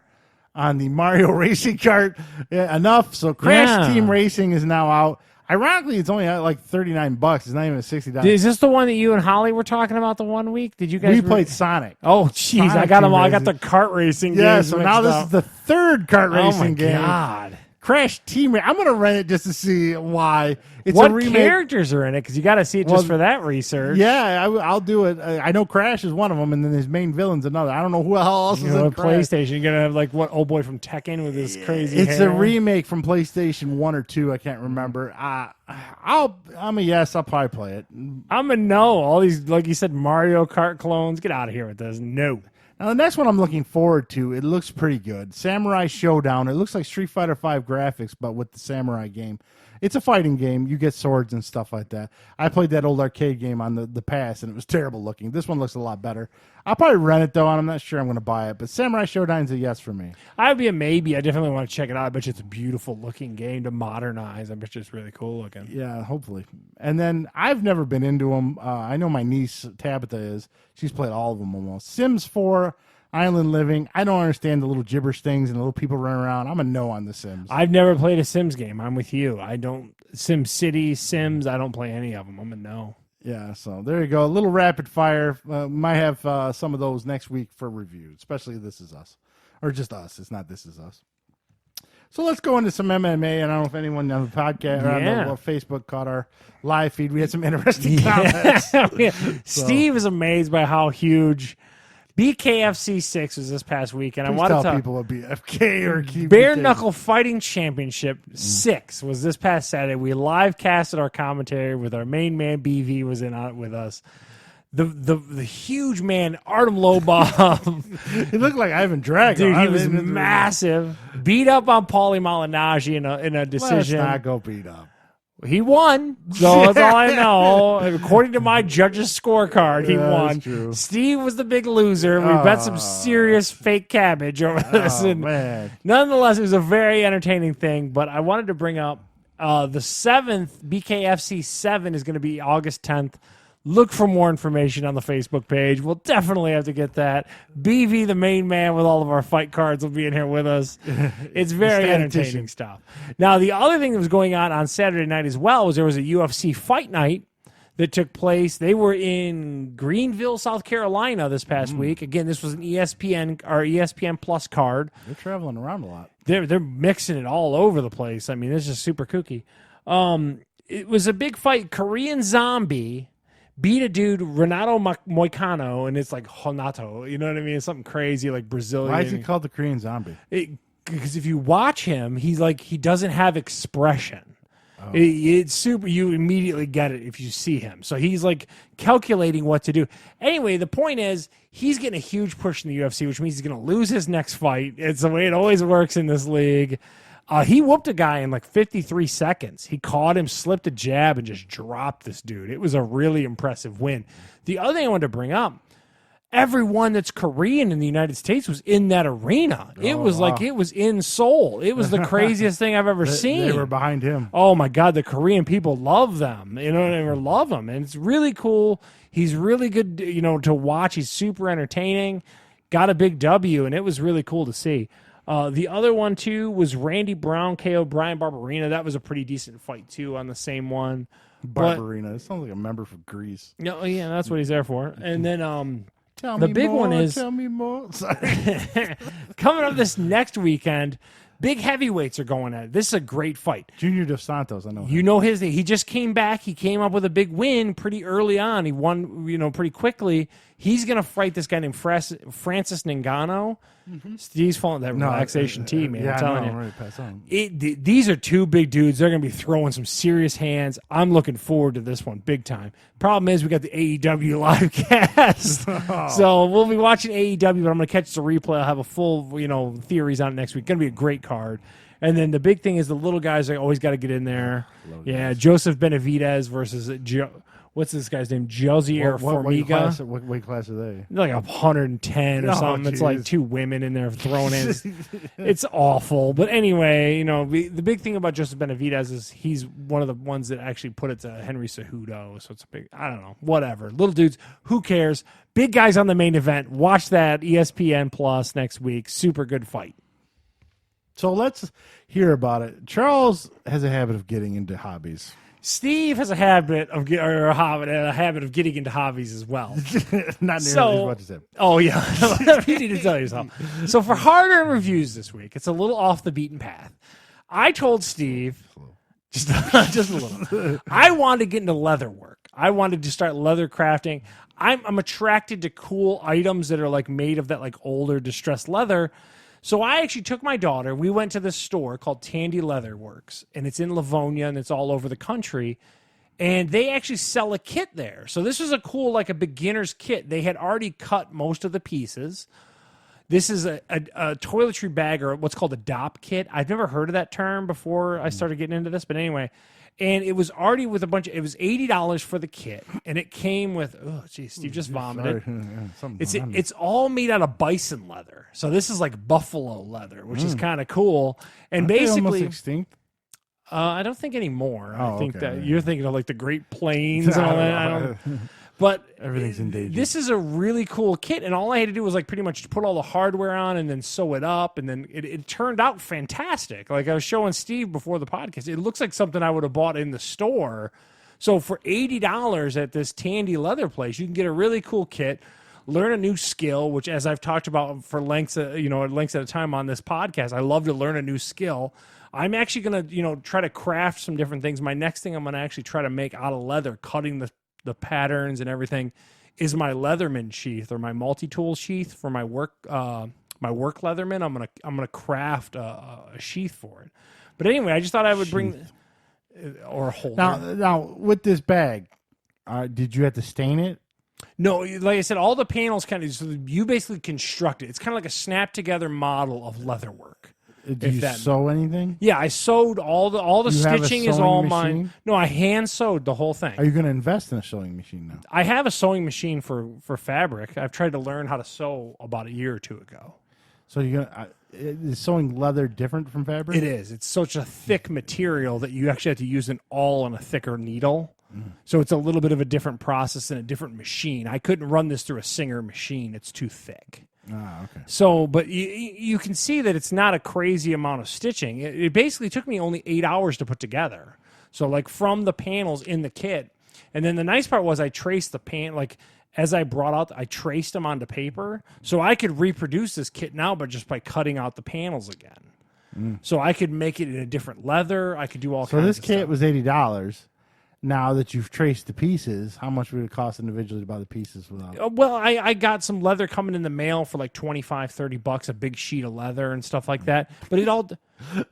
on the Mario racing kart enough, so Crash Team Racing is now out. Ironically, it's only like $39. It's not even $60. Is this the one that you and Holly were talking about the one week? Did you guys? We played Sonic. Oh, jeez, I got them all. I got the kart racing. Yeah, so now this is the third kart racing game. Oh my god! Crash Team. I'm gonna rent it just to see why. It's what a remake. Characters are in it? Because you got to see it just for that research. Yeah, I'll do it. I know Crash is one of them, and then his main villain's another. I don't know who else is in PlayStation. You're gonna have like what old boy from Tekken with his crazy. It's hair. a remake from PlayStation 1 or 2. I can't remember. I'm a yes. I'll probably play it. I'm a no. All these, like you said, Mario Kart clones. Get out of here with this. No. Now, the next one I'm looking forward to, it looks pretty good. Samurai Showdown. It looks like Street Fighter V graphics, but with the samurai game. It's a fighting game. You get swords and stuff like that. I played that old arcade game on the past, and it was terrible looking. This one looks a lot better. I'll probably rent it, though, and I'm not sure I'm going to buy it. But Samurai Showdown's a yes for me. I'd be a maybe. I definitely want to check it out. I bet you it's a beautiful looking game to modernize. I bet you it's really cool looking. Yeah, hopefully. And then I've never been into them. I know my niece, Tabitha, is. She's played all of them almost. Sims 4, Island Living. I don't understand the little gibberish things and the little people running around. I'm a no on the Sims. I've never played a Sims game. I'm with you. I don't. Sim City, Sims, I don't play any of them. I'm a no. Yeah, so there you go. A little rapid fire. Might have some of those next week for review, especially This Is Us. Or just us. It's not This Is Us. So let's go into some MMA. I don't know if anyone on the podcast or on the Facebook caught our live feed. We had some interesting comments. Steve is amazed by how huge BKFC 6 was this past week, and I want to tell people what BFK or Bare Knuckle Fighting Championship 6 was this past Saturday. We live casted our commentary with our main man BV was in on it with us. The huge man Artem Lobov. He looked like Ivan Drago. Dude, he was massive. Beat up on Paulie Malignaggi in a decision. Let's not go beat up. He won, so that's all I know. According to my judge's scorecard, he won. True. Steve was the big loser. We bet some serious fake cabbage over this. And man. Nonetheless, it was a very entertaining thing, but I wanted to bring up the 7th, BKFC 7 is going to be August 10th. Look for more information on the Facebook page. We'll definitely have to get that. BV, the main man with all of our fight cards, will be in here with us. It's very entertaining stuff. Now, the other thing that was going on Saturday night as well was there was a UFC Fight Night that took place. They were in Greenville, South Carolina this past week. Again, this was an ESPN Plus card. They're traveling around a lot. They're mixing it all over the place. I mean, this is super kooky. It was a big fight. Korean Zombie beat a dude, Renato Moicano, and it's like Honato. You know what I mean? It's something crazy like Brazilian. Why is he called the Korean Zombie? Because if you watch him, he's like, he doesn't have expression. It's super. You immediately get it if you see him. So he's like calculating what to do. Anyway, the point is he's getting a huge push in the UFC, which means he's going to lose his next fight. It's the way it always works in this league. He whooped a guy in like 53 seconds. He caught him, slipped a jab, and just dropped this dude. It was a really impressive win. The other thing I wanted to bring up, everyone that's Korean in the United States was in that arena. It was like it was in Seoul. It was the craziest thing I've ever seen. They were behind him. Oh, my God. The Korean people love them. You know, they love him. And it's really cool. He's really good, to watch. He's super entertaining. Got a big W, and it was really cool to see. The other one, too, was Randy Brown, KO Brian Barberina. That was a pretty decent fight, too, on the same one. Barberina. It sounds like a member from Greece. No, yeah, that's what he's there for. And then Tell the me big more, one is tell me more. Sorry. coming up this next weekend. Big heavyweights are going at it. This is a great fight. Junior Dos Santos, I know. You know his. He just came back. He came up with a big win pretty early on. He won, pretty quickly. He's going to fight this guy named Francis Ngannou. Steve's falling that relaxation tea, man. Yeah, I'm telling you. I'm ready to pass on. These are two big dudes. They're going to be throwing some serious hands. I'm looking forward to this one big time. Problem is, we got the AEW live cast. So we'll be watching AEW, but I'm going to catch the replay. I'll have a full, theories on it next week. Going to be a great card. And then the big thing is the little guys are always got to get in there. Joseph Benavidez versus what's this guy's name? Josier What Formiga. what weight class are they? They're like 110 or Oh, something. It's like geez. 2 women in there thrown in. It's awful. But anyway, you know, the big thing about Joseph Benavidez is he's one of the ones that actually put it to Henry Cejudo. So it's a big, I don't know, whatever. Little dudes, who cares? Big guys on the main event. Watch that ESPN Plus next week. Super good fight. So let's hear about it. Charles has a habit of getting into hobbies. Steve has a habit of getting into hobbies as well. Not nearly as much as him. Oh yeah, you need to tell yourself. So for hard-earned reviews this week, it's a little off the beaten path. I told Steve just a little. I wanted to get into leather work. I wanted to start leather crafting. I'm attracted to cool items that are like made of that like older distressed leather. So I actually took my daughter. We went to this store called Tandy Leather Works, and it's in Livonia, and it's all over the country. And they actually sell a kit there. So this was a cool, like a beginner's kit. They had already cut most of the pieces. This is a toiletry bag, or what's called a DOP kit. I've never heard of that term before I started getting into this, but anyway. And it was already with it was $80 for the kit, and it came with, oh, geez, Steve just vomited. It's all made out of bison leather. So this is like buffalo leather, which is kind of cool. And Aren't they basically, almost extinct. I don't think anymore. I think okay. that you're thinking of like the Great Plains and all that. I don't. But Everything's endangered. This is a really cool kit, and all I had to do was like pretty much put all the hardware on and then sew it up, and then it turned out fantastic. Like I was showing Steve before the podcast, it looks like something I would have bought in the store. So for $80 at this Tandy Leather place, you can get a really cool kit, learn a new skill, which as I've talked about for lengths at a time on this podcast, I love to learn a new skill. I'm actually going to, try to craft some different things. My next thing I'm going to actually try to make out of leather, cutting the patterns and everything, is my Leatherman sheath or my multi-tool sheath for my work Leatherman. I'm gonna craft a sheath for it. But anyway, I just thought I would bring or a holder. Now with this bag, did you have to stain it? No, like I said, all the panels so you basically construct it. It's kind of like a snap together model of leather work. Did you sew anything? Yeah, I sewed all the You have a stitching is sewing all machine? mine. No, I hand sewed the whole thing. Are you going to invest in a sewing machine now? I have a sewing machine for fabric. I've tried to learn how to sew about a year or two ago. So you're gonna is sewing leather different from fabric? It is. It's such a thick material that you actually have to use an awl and a thicker needle. So it's a little bit of a different process and a different machine. I couldn't run this through a Singer machine. It's too thick. Okay. So, but you can see that it's not a crazy amount of stitching. It basically took me only 8 hours to put together. So, like from the panels in the kit, and then the nice part was I traced as I brought out, I traced them onto paper, so I could reproduce this kit now, but just by cutting out the panels again. So I could make it in a different leather. I could do all kinds of stuff. So this kit was $80. Now that you've traced the pieces, how much would it cost individually to buy the pieces without? Well, I got some leather coming in the mail for like $25-$30, a big sheet of leather and stuff like that. But it all...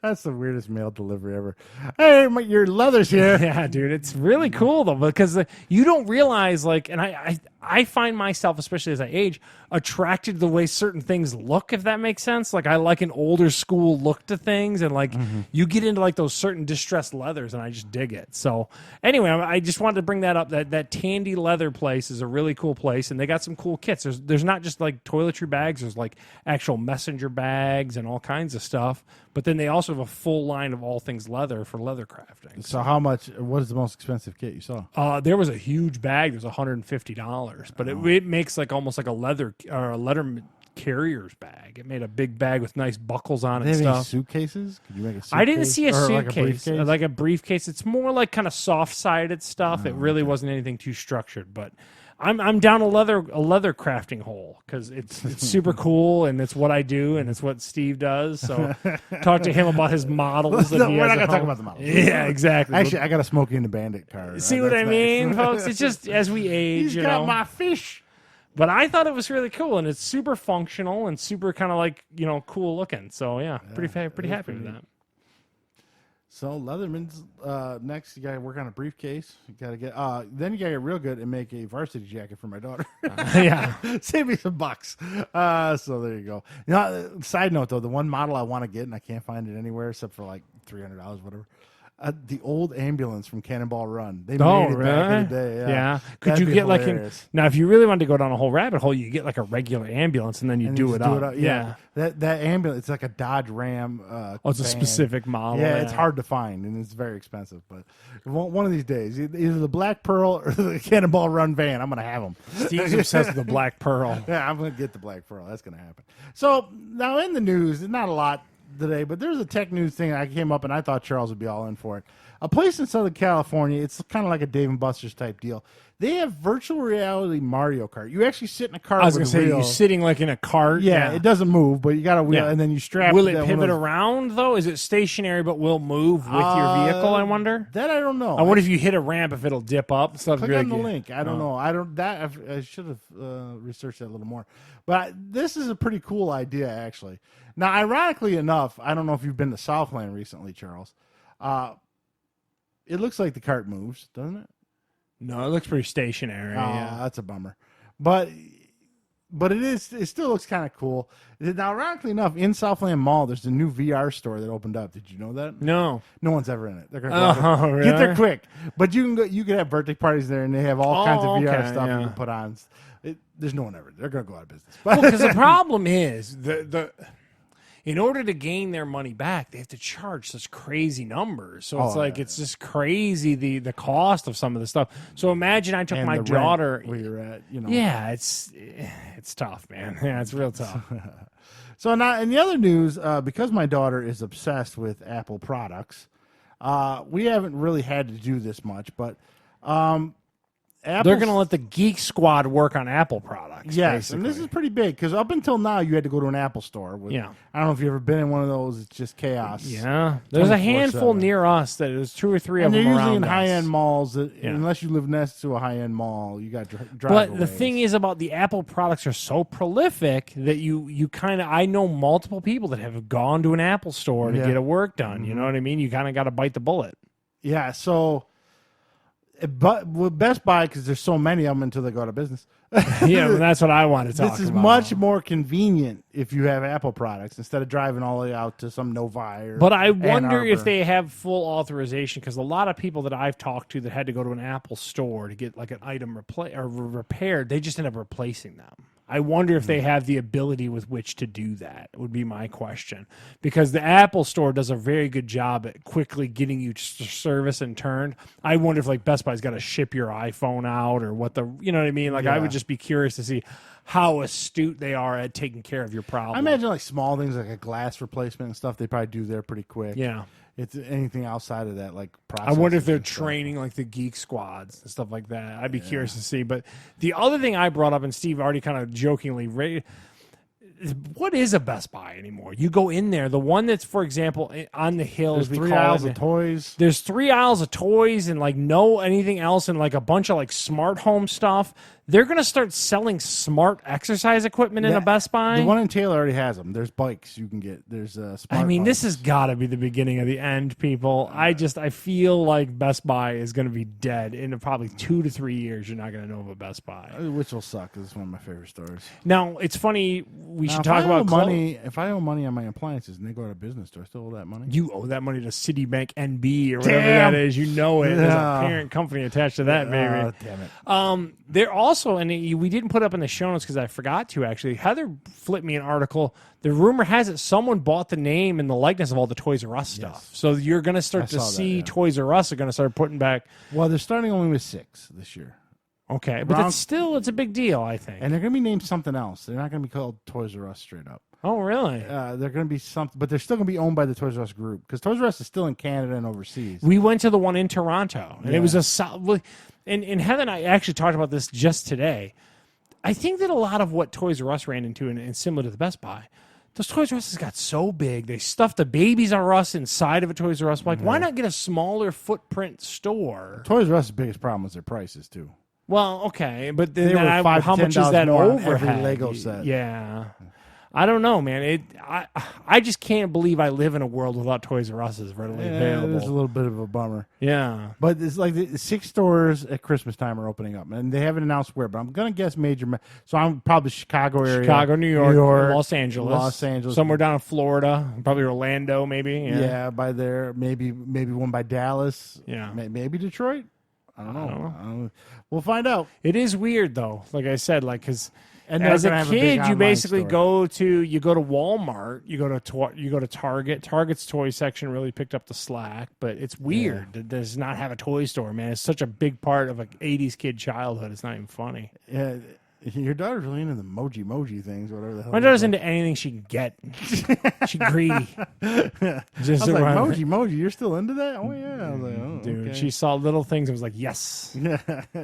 That's the weirdest mail delivery ever. Hey, your leather's here. Yeah, dude, it's really cool though, because you don't realize, and I find myself, especially as I age, attracted to the way certain things look, if that makes sense. Like I like an older school look to things, and you get into like those certain distressed leathers, and I just dig it. So anyway, I just wanted to bring that up. That Tandy Leather place is a really cool place, and they got some cool kits. There's not just like toiletry bags. There's like actual messenger bags and all kinds of stuff. But then they also have a full line of all things leather for leather crafting. So how much? What is the most expensive kit you saw? There was a huge bag. It was $150, but it makes like almost like a leather carrier's bag. It made a big bag with nice buckles on it and stuff. Suitcases? Could you make a suitcase? I didn't see a suitcase, like a briefcase? It's more like kind of soft-sided stuff. It really wasn't anything too structured, but I'm down a leather crafting hole because it's super cool, and it's what I do, and it's what Steve does. So talk to him about his models. We're not going to talk about the models. Yeah, exactly. Actually, I got a Smokey and the Bandit card. See what I mean, folks? It's just as we age, He's got my fish. But I thought it was really cool, and it's super functional and super kind of like cool looking. So yeah, pretty happy with that. So Leatherman's next. You got to work on a briefcase. You got to get. Then you got to get real good and make a varsity jacket for my daughter. Yeah, save me some bucks. So there you go. Side note though, the one model I want to get and I can't find it anywhere except for like $300, whatever. the old ambulance from Cannonball Run. They Oh, made it really? back in the day. Yeah. Could That'd you be get hilarious. now if you really wanted to go down a whole rabbit hole, you get like a regular ambulance and then you And do just it up. Yeah. That ambulance, it's like a Dodge Ram. Oh, it's a van. specific model. Yeah, it's hard to find and it's very expensive. But one of these days, either the Black Pearl or the Cannonball Run van, I'm going to have them. Steve's obsessed with the Black Pearl. Yeah, I'm going to get the Black Pearl. That's going to happen. So now in the news, not a lot today, but there's a tech news thing I came up and I thought Charles would be all in for it. A place in Southern California, it's kind of like a Dave and Buster's type deal. They have virtual reality Mario Kart. You actually sit in a cart. I was with going to say, wheel. you're sitting like in a cart. Yeah, it doesn't move, but you got a wheel, Yeah. and then you strap. Will it that pivot one of- around, though? Is it stationary but will move with your vehicle, I wonder? That I don't know. I wonder if you hit a ramp, if it'll dip up. Click on the link. I don't know. I should have researched that a little more. But this is a pretty cool idea, actually. Now, ironically enough, I don't know if you've been to Southland recently, Charles. It looks like the cart moves, doesn't it? No, it looks pretty stationary. Yeah. That's a bummer. But it still looks kind of cool. Now, ironically enough, in Southland Mall, there's a new VR store that opened up. Did you know that? No. No one's ever in it. They're gonna go really? get there quick. But you can go. You can have birthday parties there, and they have all kinds of VR okay, stuff yeah. you can put on. There's no one ever. They're gonna go out of business. Because the problem is in order to gain their money back, they have to charge such crazy numbers. So it's it's just crazy the cost of some of the stuff. So imagine I took And my the daughter. rent where you're at, you know. Yeah, it's tough, man. Yeah, it's real tough. So now, in the other news, because my daughter is obsessed with Apple products, we haven't really had to do this much, but They're going to let the Geek Squad work on Apple products. Yes, basically. and this is pretty big because up until now you had to go to an Apple store. Yeah. I don't know if you've ever been in one of those. It's just chaos. Yeah, there's a 24/7. handful near us that there's 2 or 3 And of they're them usually around in us. high-end malls. Unless you live next to a high-end mall, you got drive. But the thing is about the Apple products are so prolific that you kind of, I know multiple people that have gone to an Apple store to get a work done. You know what I mean? You kind of got to bite the bullet. Yeah, so, but with Best Buy, because there's so many of them until they go out of business. Yeah, well, that's what I want to talk about. This is much more convenient if you have Apple products instead of driving all the way out to some Novi or But I Ann wonder if Arbor. they have full authorization, because a lot of people that I've talked to that had to go to an Apple store to get like an item repaired, they just end up replacing them. I wonder if they have the ability with which to do that, would be my question. Because the Apple store does a very good job at quickly getting you to service and turned. I wonder if like Best Buy's got to ship your iPhone out or what you know what I mean? Like I would just be curious to see how astute they are at taking care of your problem. I imagine like small things like a glass replacement and stuff, they probably do there pretty quick. Yeah. It's anything outside of that, like I processing. wonder if they're and stuff. training like the geek squads and stuff like that. I'd be curious to see. But the other thing I brought up, and Steve already kind of jokingly raised, what is a Best Buy anymore? You go in there, the one that's, for example, on the hill, There's as we 3 call aisles it. of toys. There's 3 aisles of toys and like no anything else, and like a bunch of like smart home stuff. They're going to start selling smart exercise equipment in a Best Buy. The one in Taylor already has them. There's bikes you can get. There's smart I mean, this bikes. has got to be the beginning of the end, people. I feel like Best Buy is going to be dead in probably 2 to 3 years. You're not going to know of a Best Buy. Which will suck because it's one of my favorite stores. Now, it's funny. We Now, should if talk I owe about money. If I owe money on my appliances and they go out of business, do I still owe that money? You owe that money to Citibank NB or whatever Damn. that is. You know it. There's Yeah. a parent company attached to that, baby. Oh, damn it. They're also, and we didn't put up in the show notes because I forgot to actually. Heather flipped me an article. The rumor has it someone bought the name and the likeness of all the Toys R Us stuff. So you're going to start to saw that, see yeah. Toys R Us are going to start putting back. Well, they're starting only with 6 this year. Okay, but Wrong. it's a big deal, I think. And they're going to be named something else. They're not going to be called Toys R Us straight up. Oh, really? They're going to be something, but they're still going to be owned by the Toys R Us group because Toys R Us is still in Canada and overseas. We went to the one in Toronto, and it was a solid. And Heather and I actually talked about this just today. I think that a lot of what Toys R Us ran into, and similar to the Best Buy, those Toys R Us got so big. They stuffed the Babies R Us inside of a Toys R Us. Like, why not get a smaller footprint store? Toys R Us' biggest problem was their prices too. Well, okay, but They then were $5 how to much is $10 that more on overhead? every Lego set. Yeah. I don't know, man. I just can't believe I live in a world without Toys R Us is readily available. It's a little bit of a bummer. Yeah. But it's like the 6 stores at Christmas time are opening up, and they haven't announced where. But I'm gonna guess so I'm probably Chicago area, Chicago, New York, Los Angeles, somewhere down in Florida, probably Orlando, maybe. Yeah, by there, maybe one by Dallas. Yeah, maybe Detroit. I don't know. We'll find out. It is weird though. Like I said, like because. And as a kid, you basically store. go to Walmart, you go to Target. Target's toy section really picked up the slack, but it's weird that does not have a toy store, man. It's such a big part of an '80s kid childhood. It's not even funny. Yeah, your daughter's really into the moji things, whatever the hell. My daughter's into anything she can get. She greedy. Just I was like, moji, you're still into that? Oh yeah, I was like, oh, dude. okay. She saw little things and was like, yes. Yeah,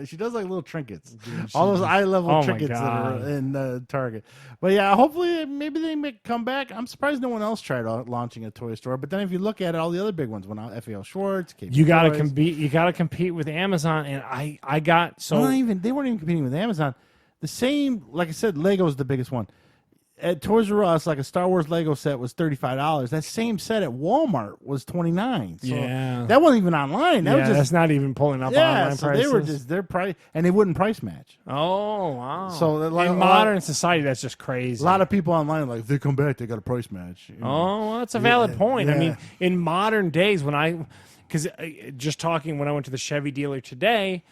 she does like little trinkets, dude, all those eye level trinkets that are in Target. But yeah, hopefully maybe they make come back. I'm surprised no one else tried launching a toy store. But then if you look at it, all the other big ones went out. FAL Schwartz, you got to compete. You got to compete with Amazon, and I got so they weren't even competing with Amazon. The same, like I said, Lego's the biggest one. At Toys R Us, like a Star Wars Lego set was $35. That same set at Walmart was $29. So that wasn't even online. That's not even pulling up online so prices. They were just their price, and they wouldn't price match. Oh wow! So like, in modern society, that's just crazy. A lot of people online are like, if they come back, they got a price match. You know? Oh, well, that's a valid point. I mean, in modern days, because just talking when I went to the Chevy dealer today,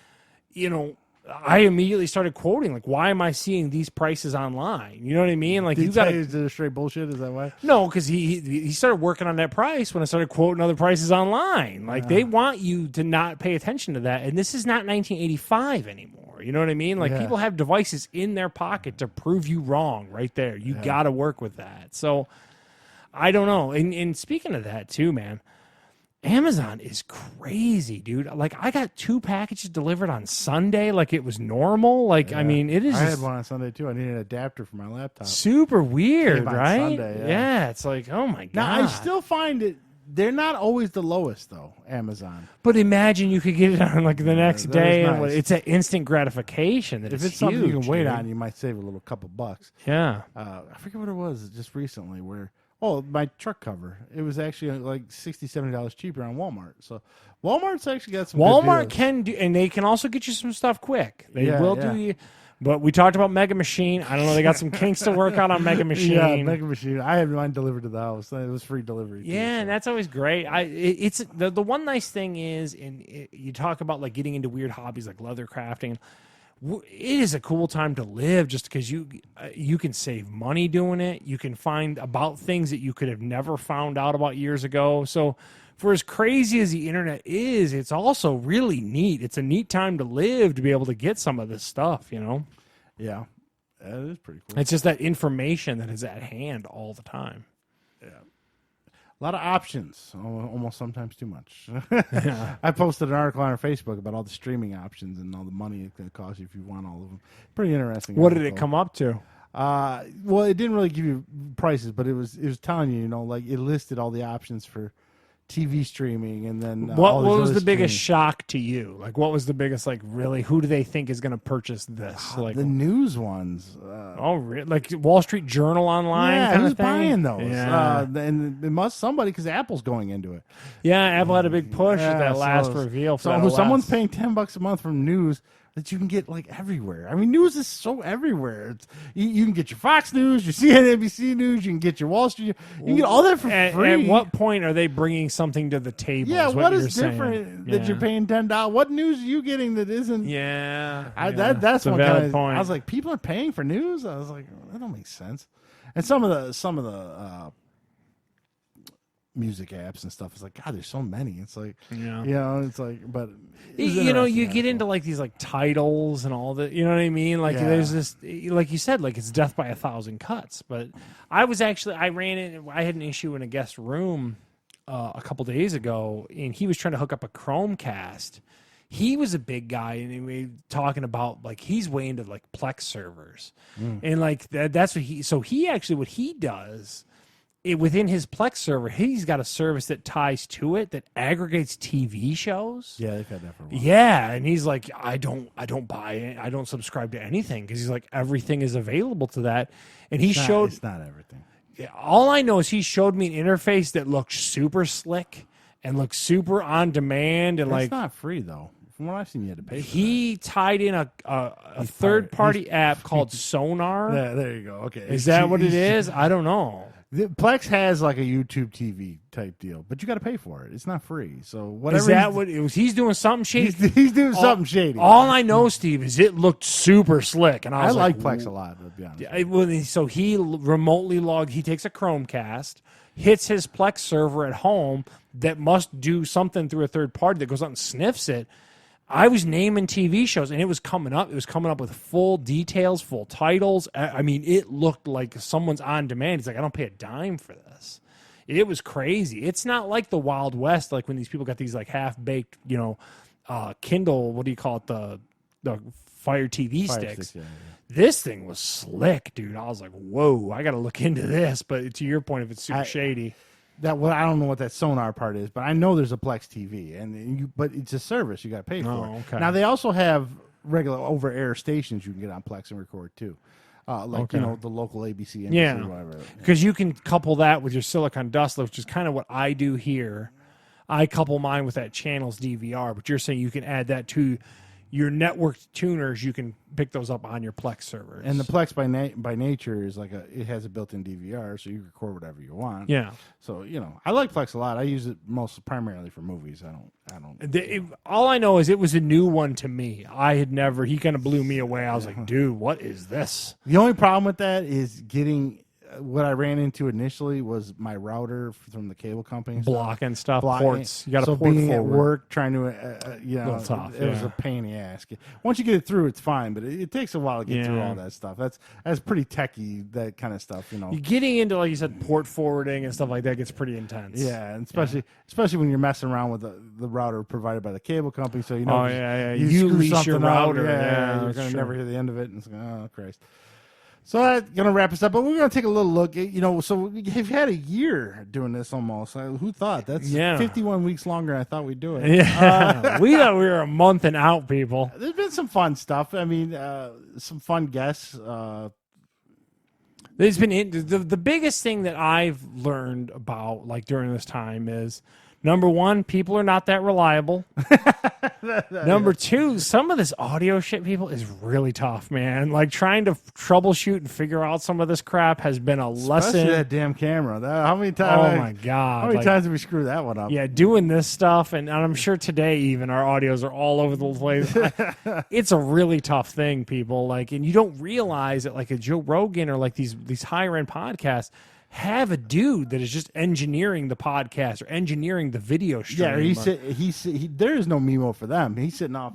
I immediately started quoting, like, why am I seeing these prices online? You know what I mean? Like, you got to straight bullshit. Is that why? No, because he started working on that price when I started quoting other prices online. Like, they want you to not pay attention to that. And this is not 1985 anymore. You know what I mean? Like, people have devices in their pocket to prove you wrong right there. You got to work with that. So, I don't know. And speaking of that, too, man, Amazon is crazy, dude. Like, I got 2 packages delivered on Sunday like it was normal. Like, I mean, it is. I had one on Sunday, too. I needed an adapter for my laptop. Super weird, right? Sunday, yeah, it's like, oh, my God. Now, I still find it, they're not always the lowest, though, Amazon. But imagine you could get it on, like, the next day. Nice. And it's an instant gratification. If it's something you can wait on, you might save a little couple bucks. Yeah. I forget what it was just recently where... Oh, my truck cover. It was actually like $60, $70 cheaper on Walmart. So Walmart's actually got some Walmart good deals. can do, and they can also get you some stuff quick. They will do you. But we talked about Mega Machine. I don't know. They got some kinks to work out on Mega Machine. Yeah, Mega Machine. I had mine delivered to the house. It was free delivery. Yeah, and that's always great. It's the one nice thing is, you talk about like getting into weird hobbies like leather crafting. It is a cool time to live just because you can save money doing it. You can find about things that you could have never found out about years ago. So for as crazy as the internet is, it's also really neat. It's a neat time to live to be able to get some of this stuff, Yeah, that is pretty cool. It's just that information that is at hand all the time. Yeah. A lot of options, almost sometimes too much. I posted an article on our Facebook about all the streaming options and all the money it's going to cost you if you want all of them. Pretty interesting. What did it come up to? Well, it didn't really give you prices, but it was telling you, like it listed all the options for TV streaming, and then what was the biggest shock to you? Like, what was the biggest, like, really, who do they think is going to purchase this? Like the news ones. Really? Like Wall Street Journal online? Yeah, who's buying those? Yeah. And it must somebody because Apple's going into it. Yeah, Apple had a big push at that last reveal. So someone's paying $10 a month from news that you can get like everywhere. I mean, news is so everywhere. You can get your Fox News, your CNBC News, you can get your Wall Street. You can get all that for free. At what point are they bringing something to the table? Yeah, what is different that you're paying $10? What news are you getting that isn't? Yeah, that's what kind of point. I was like, people are paying for news. I was like, that don't make sense. And some of the music apps and stuff. It's like, God, there's so many. It's like, it's like, but you get into like these like titles and all that. You know what I mean? Like there's this, like you said, like it's death by 1,000 cuts. But I had an issue in a guest room a couple days ago, and he was trying to hook up a Chromecast. He was a big guy, and he was talking about like he's way into like Plex servers, and like that's what he. So he actually what he does within his Plex server, he's got a service that ties to it that aggregates TV shows. Yeah, they've had that for a while. Yeah, and he's like, I don't buy it. I don't subscribe to anything because he's like, everything is available to that. And he showed it's not everything. Yeah, all I know is he showed me an interface that looked super slick and looked super on demand and It's not free though. From what I've seen, you had to pay for he tied in a third-party app called Sonar. that. There you go. Okay. Is that what it is? I don't know. Plex has like a YouTube TV type deal, but you got to pay for it. It's not free. So whatever. Is that what it was? He's doing something shady. He's doing something shady. All I know, Steve, is it looked super slick, and I I was like Plex a lot. To be honest. So he remotely logged. He takes a Chromecast, hits his Plex server at home that must do something through a third party that goes out and sniffs it. I was naming TV shows, and it was coming up. It was coming up with full details, full titles. I mean, it looked like someone's on demand. He's like, I don't pay a dime for this. It was crazy. It's not like the Wild West, like when these people got these like half-baked, Kindle, what do you call it, the Fire TV sticks. Yeah. This thing was slick, dude. I was like, whoa, I got to look into this. But to your point, if it's super shady. I don't know what that Sonar part is, but I know there's a Plex TV, but it's a service you got to pay for. Okay. Now they also have regular over-air stations you can get on Plex and record too, the local ABC, NBC, whatever. Because you can couple that with your Silicon Dust, which is kind of what I do here. I couple mine with that channel's DVR, but you're saying you can add that to your networked tuners. You can pick those up on your Plex servers. And the Plex by nature is it has a built-in DVR, so you can record whatever you want. Yeah. So I like Plex a lot. I use it primarily for movies. I don't. All I know is it was a new one to me. I had never. He kind of blew me away. I was like, dude, what is this? The only problem with that is getting. What I ran into initially was my router from the cable company. Blocking stuff, ports. You got to so port being forward. at work, trying to, tough, it was a pain in the ass. Once you get it through, it's fine, but it takes a while to get through all that stuff. That's pretty techy, that kind of stuff, You're getting into, like you said, port forwarding and stuff like that gets pretty intense. Yeah, and especially when you're messing around with the router provided by the cable company, so you you lease your router. You're going to never hear the end of it, and it's like, oh Christ. So that's going to wrap us up, but we're going to take a little look. So we've had a year doing this almost. Who thought? That's 51 weeks longer than I thought we'd do it. Yeah, we thought we were a month and out, people. There's been some fun stuff. I mean, some fun guests. There's been the biggest thing that I've learned about like during this time is, number one, people are not that reliable. Number two, some of this audio shit, people, is really tough, man. Like trying to troubleshoot and figure out some of this crap has been a lesson. Especially that damn camera. How many times? Oh my god! How many times did we screw that one up? Yeah, doing this stuff, and I'm sure today even our audios are all over the place. It's a really tough thing, people. Like, and you don't realize that, like a Joe Rogan or like these higher end podcasts have a dude that is just engineering the podcast or engineering the video stream. Yeah, there is no Mimo for them. He's sitting off.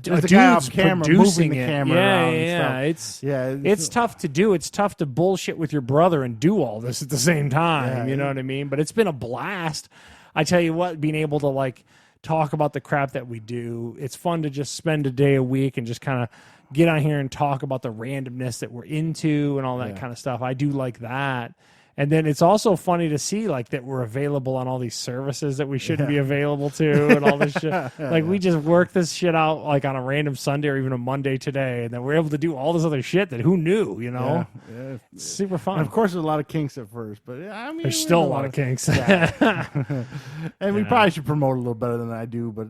A the guy off dude's camera producing moving the it. camera around and stuff. It's tough to do. It's tough to bullshit with your brother and do all this at the same time. You know what I mean? But it's been a blast. I tell you what, being able to like talk about the crap that we do. It's fun to just spend a day a week and just kind of get on here and talk about the randomness that we're into and all that kind of stuff. I do like that. And then it's also funny to see like that we're available on all these services that we shouldn't be available to and all this shit. Like we just work this shit out like on a random Sunday or even a Monday today, and then we're able to do all this other shit that who knew, Yeah. It's super fun. And of course, there's a lot of kinks at first, but I mean, there's still a lot of kinks. And we probably should promote a little better than I do, but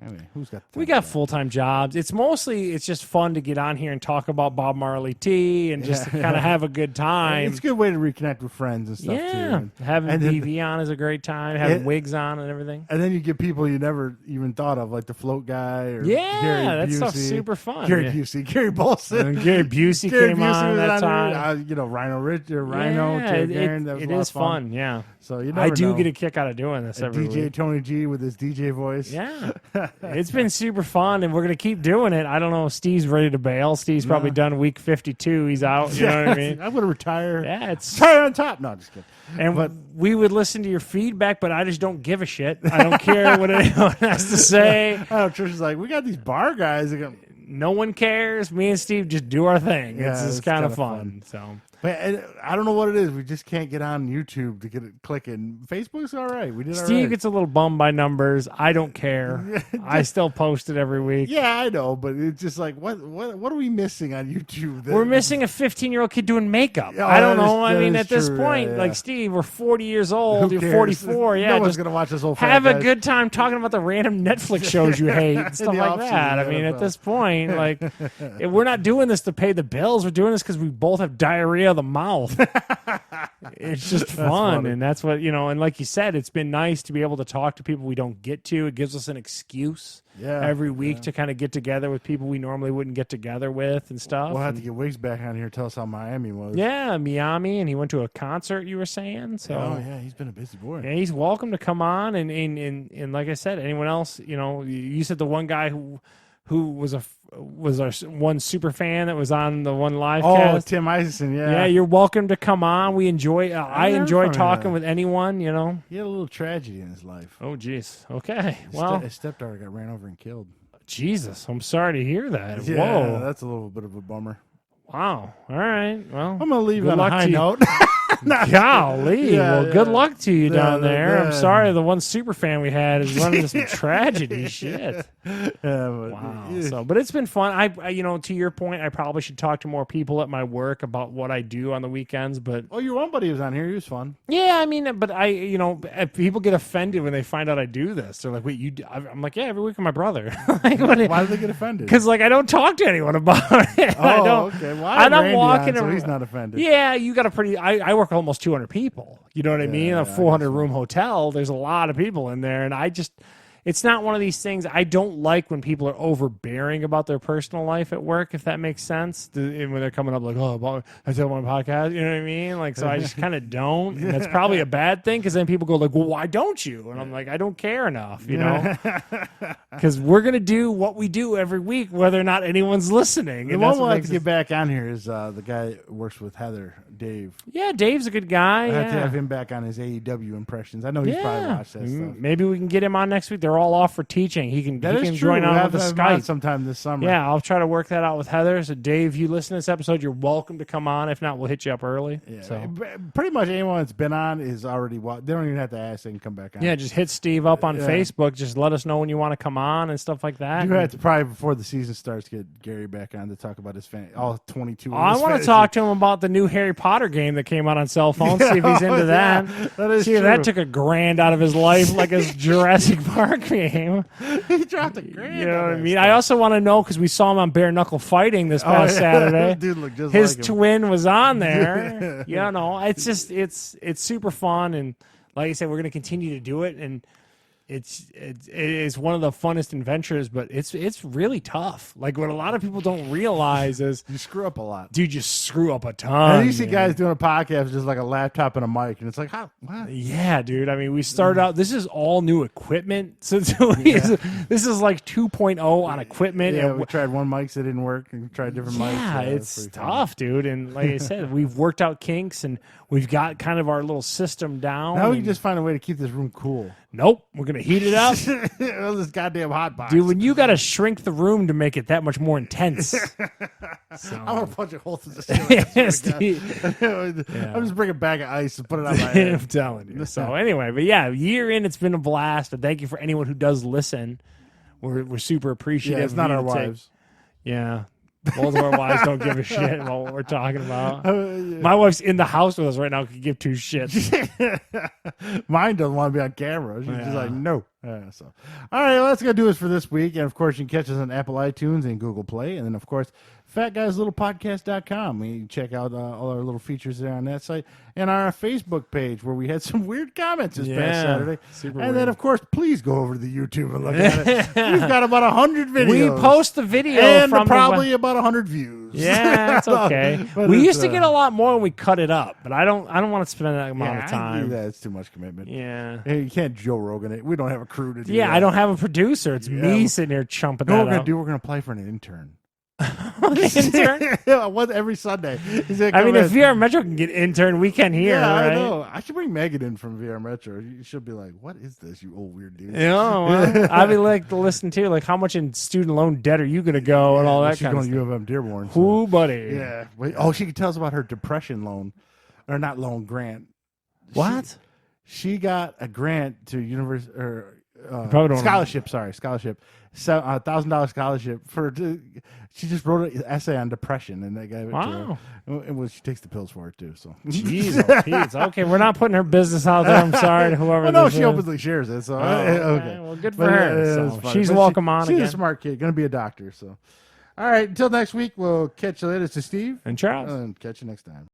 I mean, who's got? We got full-time jobs. It's just fun to get on here and talk about Bob Marley T and just kind of have a good time. It's a good way to reconnect with friends and stuff too. Having BV on is a great time. Having wigs on and everything. And then you get people you never even thought of, like the float guy or Gary that Busey. Stuff's super fun. Gary Busey, Gary Bolson, and Gary Busey came on that time. Rhino Richard, Rhino. It is fun. Yeah. So you never I do know. get a kick out of doing this every DJ week. Tony G with his DJ voice. Yeah. It's been super fun, and we're going to keep doing it. I don't know if Steve's ready to bail. Steve's probably done week 52. He's out. You know what I mean? I'm going to retire. Yeah, it's retire on top. No, just kidding. And we would listen to your feedback, but I just don't give a shit. I don't care what anyone has to say. Oh, Trisha's like, we got these bar guys. No one cares. Me and Steve just do our thing. It's kind of fun. So But I don't know what it is. We just can't get on YouTube to get it clicking. Facebook's all right. We did all Steve right. gets a little bummed by numbers. I don't care. I still post it every week. Yeah, I know, but it's just like, what are we missing on YouTube? We're missing a 15-year-old kid doing makeup. Oh, I don't that is- know. I that mean, is at this true. point, Yeah, yeah. like, Steve, we're 40 years old. Who You're cares? 44. Yeah, no one's just gonna watch this whole. have a good time talking about the random Netflix shows you hate and stuff the like off-season that. I mean, at NFL. this point, like, we're not doing this to pay the bills. We're doing this because we both have diarrhea of the mouth. It's just fun, funny. and that's what, and like you said, it's been nice to be able to talk to people we don't get to. It gives us an excuse every week to kind of get together with people we normally wouldn't get together with and stuff. We'll have to get Wiggs back on here. Tell us how Miami was. Yeah, Miami, and he went to a concert, you were saying. So Oh yeah, he's been a busy boy. yeah, he's welcome to come on, and like I said, anyone else, you said the one guy who was our one super fan that was on the one live Oh, cast. Tim Isaacson. Yeah. Yeah, you're welcome to come on. We enjoy. I never enjoy found talking that. with anyone. He had a little tragedy in his life. Oh, jeez. Okay. Well, His stepdaughter got ran over and killed. Jesus, I'm sorry to hear that. Yeah, Whoa. that's a little bit of a bummer. Wow. All right. Well, I'm gonna leave good on a luck high to you. note. Golly. Yeah, Well, good yeah. luck to you down there. I'm yeah. sorry the one super fan we had is running into some tragedy. Shit. But, Wow. yeah. So, but it's been fun. I, to your point, I probably should talk to more people at my work about what I do on the weekends. But Oh, your one buddy was on here. He was fun. yeah, I mean, but if people get offended when they find out I do this. They're like, "Wait, you?" I'm like, "Yeah, every week with my brother." Like, Why did they get offended? Because I don't talk to anyone about it. Oh, I don't. okay. Well, I'm not Randy walking on, so around. he's not offended. Yeah, you got a pretty. I work with almost 200 people. You know what I mean? yeah, A I guess 400 so. room hotel. There's a lot of people in there, and it's not one of these things. I don't like when people are overbearing about their personal life at work, if that makes sense. And when they're coming up like, "Oh, I tell my podcast," you know what I mean? Like, so I just kind of don't. And that's probably a bad thing because then people go like, "Well, why don't you?" And I'm like, I don't care enough, because we're gonna do what we do every week, whether or not anyone's listening. The And one that's we'll what have makes to us- get back on here is the guy who works with Heather, Dave. Yeah, Dave's a good guy. I have to yeah. have him back on his AEW impressions. I know he's probably watched that stuff. Maybe we can get him on next week. They're all off for teaching. He can That is true. join We'll on have with to the have him on Skype. sometime this summer. Yeah, I'll try to work that out with Heather. So, Dave, you listen to this episode, you're welcome to come on. If not, we'll hit you up early. Yeah. So, Pretty much anyone that's been on is already. They don't even have to ask. They can come back on. yeah, just hit Steve up on Yeah. Facebook. Just let us know when you want to come on and stuff like that. You have to probably before the season starts get Gary back on to talk about his all 22. I want to talk to him about the new Harry Potter game that came out on cell phone. See if he's into that. That is See if true. that took $1,000 out of his life, like his Jurassic Park game. He dropped $1,000. You know what I mean? I also want to know because we saw him on Bare Knuckle Fighting this past Saturday. Dude looked just His like him. twin was on there. It's just it's super fun, and like I said, we're going to continue to do it, and it's one of the funnest adventures, but it's really tough. Like what a lot of people don't realize is, You screw up a lot. dude, you screw up a ton. And you see man. guys doing a podcast with just like a laptop and a mic, and it's like, how? What? Yeah, dude. I mean, we started out. This is all new equipment. So this is like 2.0 on equipment. Yeah, and we tried one mic that didn't work, and we tried different mics. yeah, That's it's pretty fun. tough, dude. And like I said, we've worked out kinks, and we've got kind of our little system down. Now we can and- just find a way to keep this room cool. nope, we're gonna heat it up. Well, this goddamn hot box. Dude, when you got to shrink the room to make it that much more intense. I'm gonna punch a hole through the ceiling. I swear to God. I'm just bring a bag of ice and put it on my head. I'm telling you. So anyway, but yeah, year in, it's been a blast. And thank you for anyone who does listen. We're super appreciative. Yeah, it's not of our you to take- wives. Yeah. Both of our wives don't give a shit about what we're talking about. My wife's in the house with us right now. Could give two shits. Mine doesn't want to be on camera. She's just Yeah. like, no. So, all right, well, that's going to do us for this week. And, of course, you can catch us on Apple iTunes and Google Play. And then, of course, fatguyslittlepodcast.com. You can check out all our little features there on that site. And our Facebook page where we had some weird comments this past Saturday. super and weird. then, of course, please go over to the YouTube and look at it. We've got about 100 videos. We post the video and from probably about 100 views. Yeah, that's okay. But We it's, used to get a lot more when we cut it up, but I don't want to spend that amount yeah, of I time. do that. It's too much commitment. Yeah. Hey, you can't Joe Rogan it. We don't have a crew to do Yeah, that. I don't have a producer. It's Yeah. me sitting here chumping You know what that we're going up. to do? We're going to apply for an intern. Intern? Yeah, one every Sunday. He's gonna I mean, come if in. VR Metro can get intern, we can here, Yeah, right? I know. I should bring Megan in from VR Metro. She'll be like, "What is this, you old weird dude?" Yeah, well, I'd be like to listen to like how much in student loan debt are you gonna go and all that She's kind of going stuff. to U of M Dearborn. So. Ooh, buddy. Yeah. Wait, oh, she can tell us about her depression loan, or not loan, grant. What? She got a grant to university or Probably don't scholarship. Sorry, scholarship. So $1,000 scholarship for. She just wrote an essay on depression, and they gave it to her. And well, she takes the pills for it too. So. Jeez, oh, Pete. Okay, we're not putting her business out there. I'm sorry to whoever. Well, no, this she is. openly shares it. So okay. Well, good for But, her. it So was funny. she's But welcome on she's again. a smart kid. Going to be a doctor. So, all right. Until next week, we'll catch you later. To Steve And Charles. and catch you next time.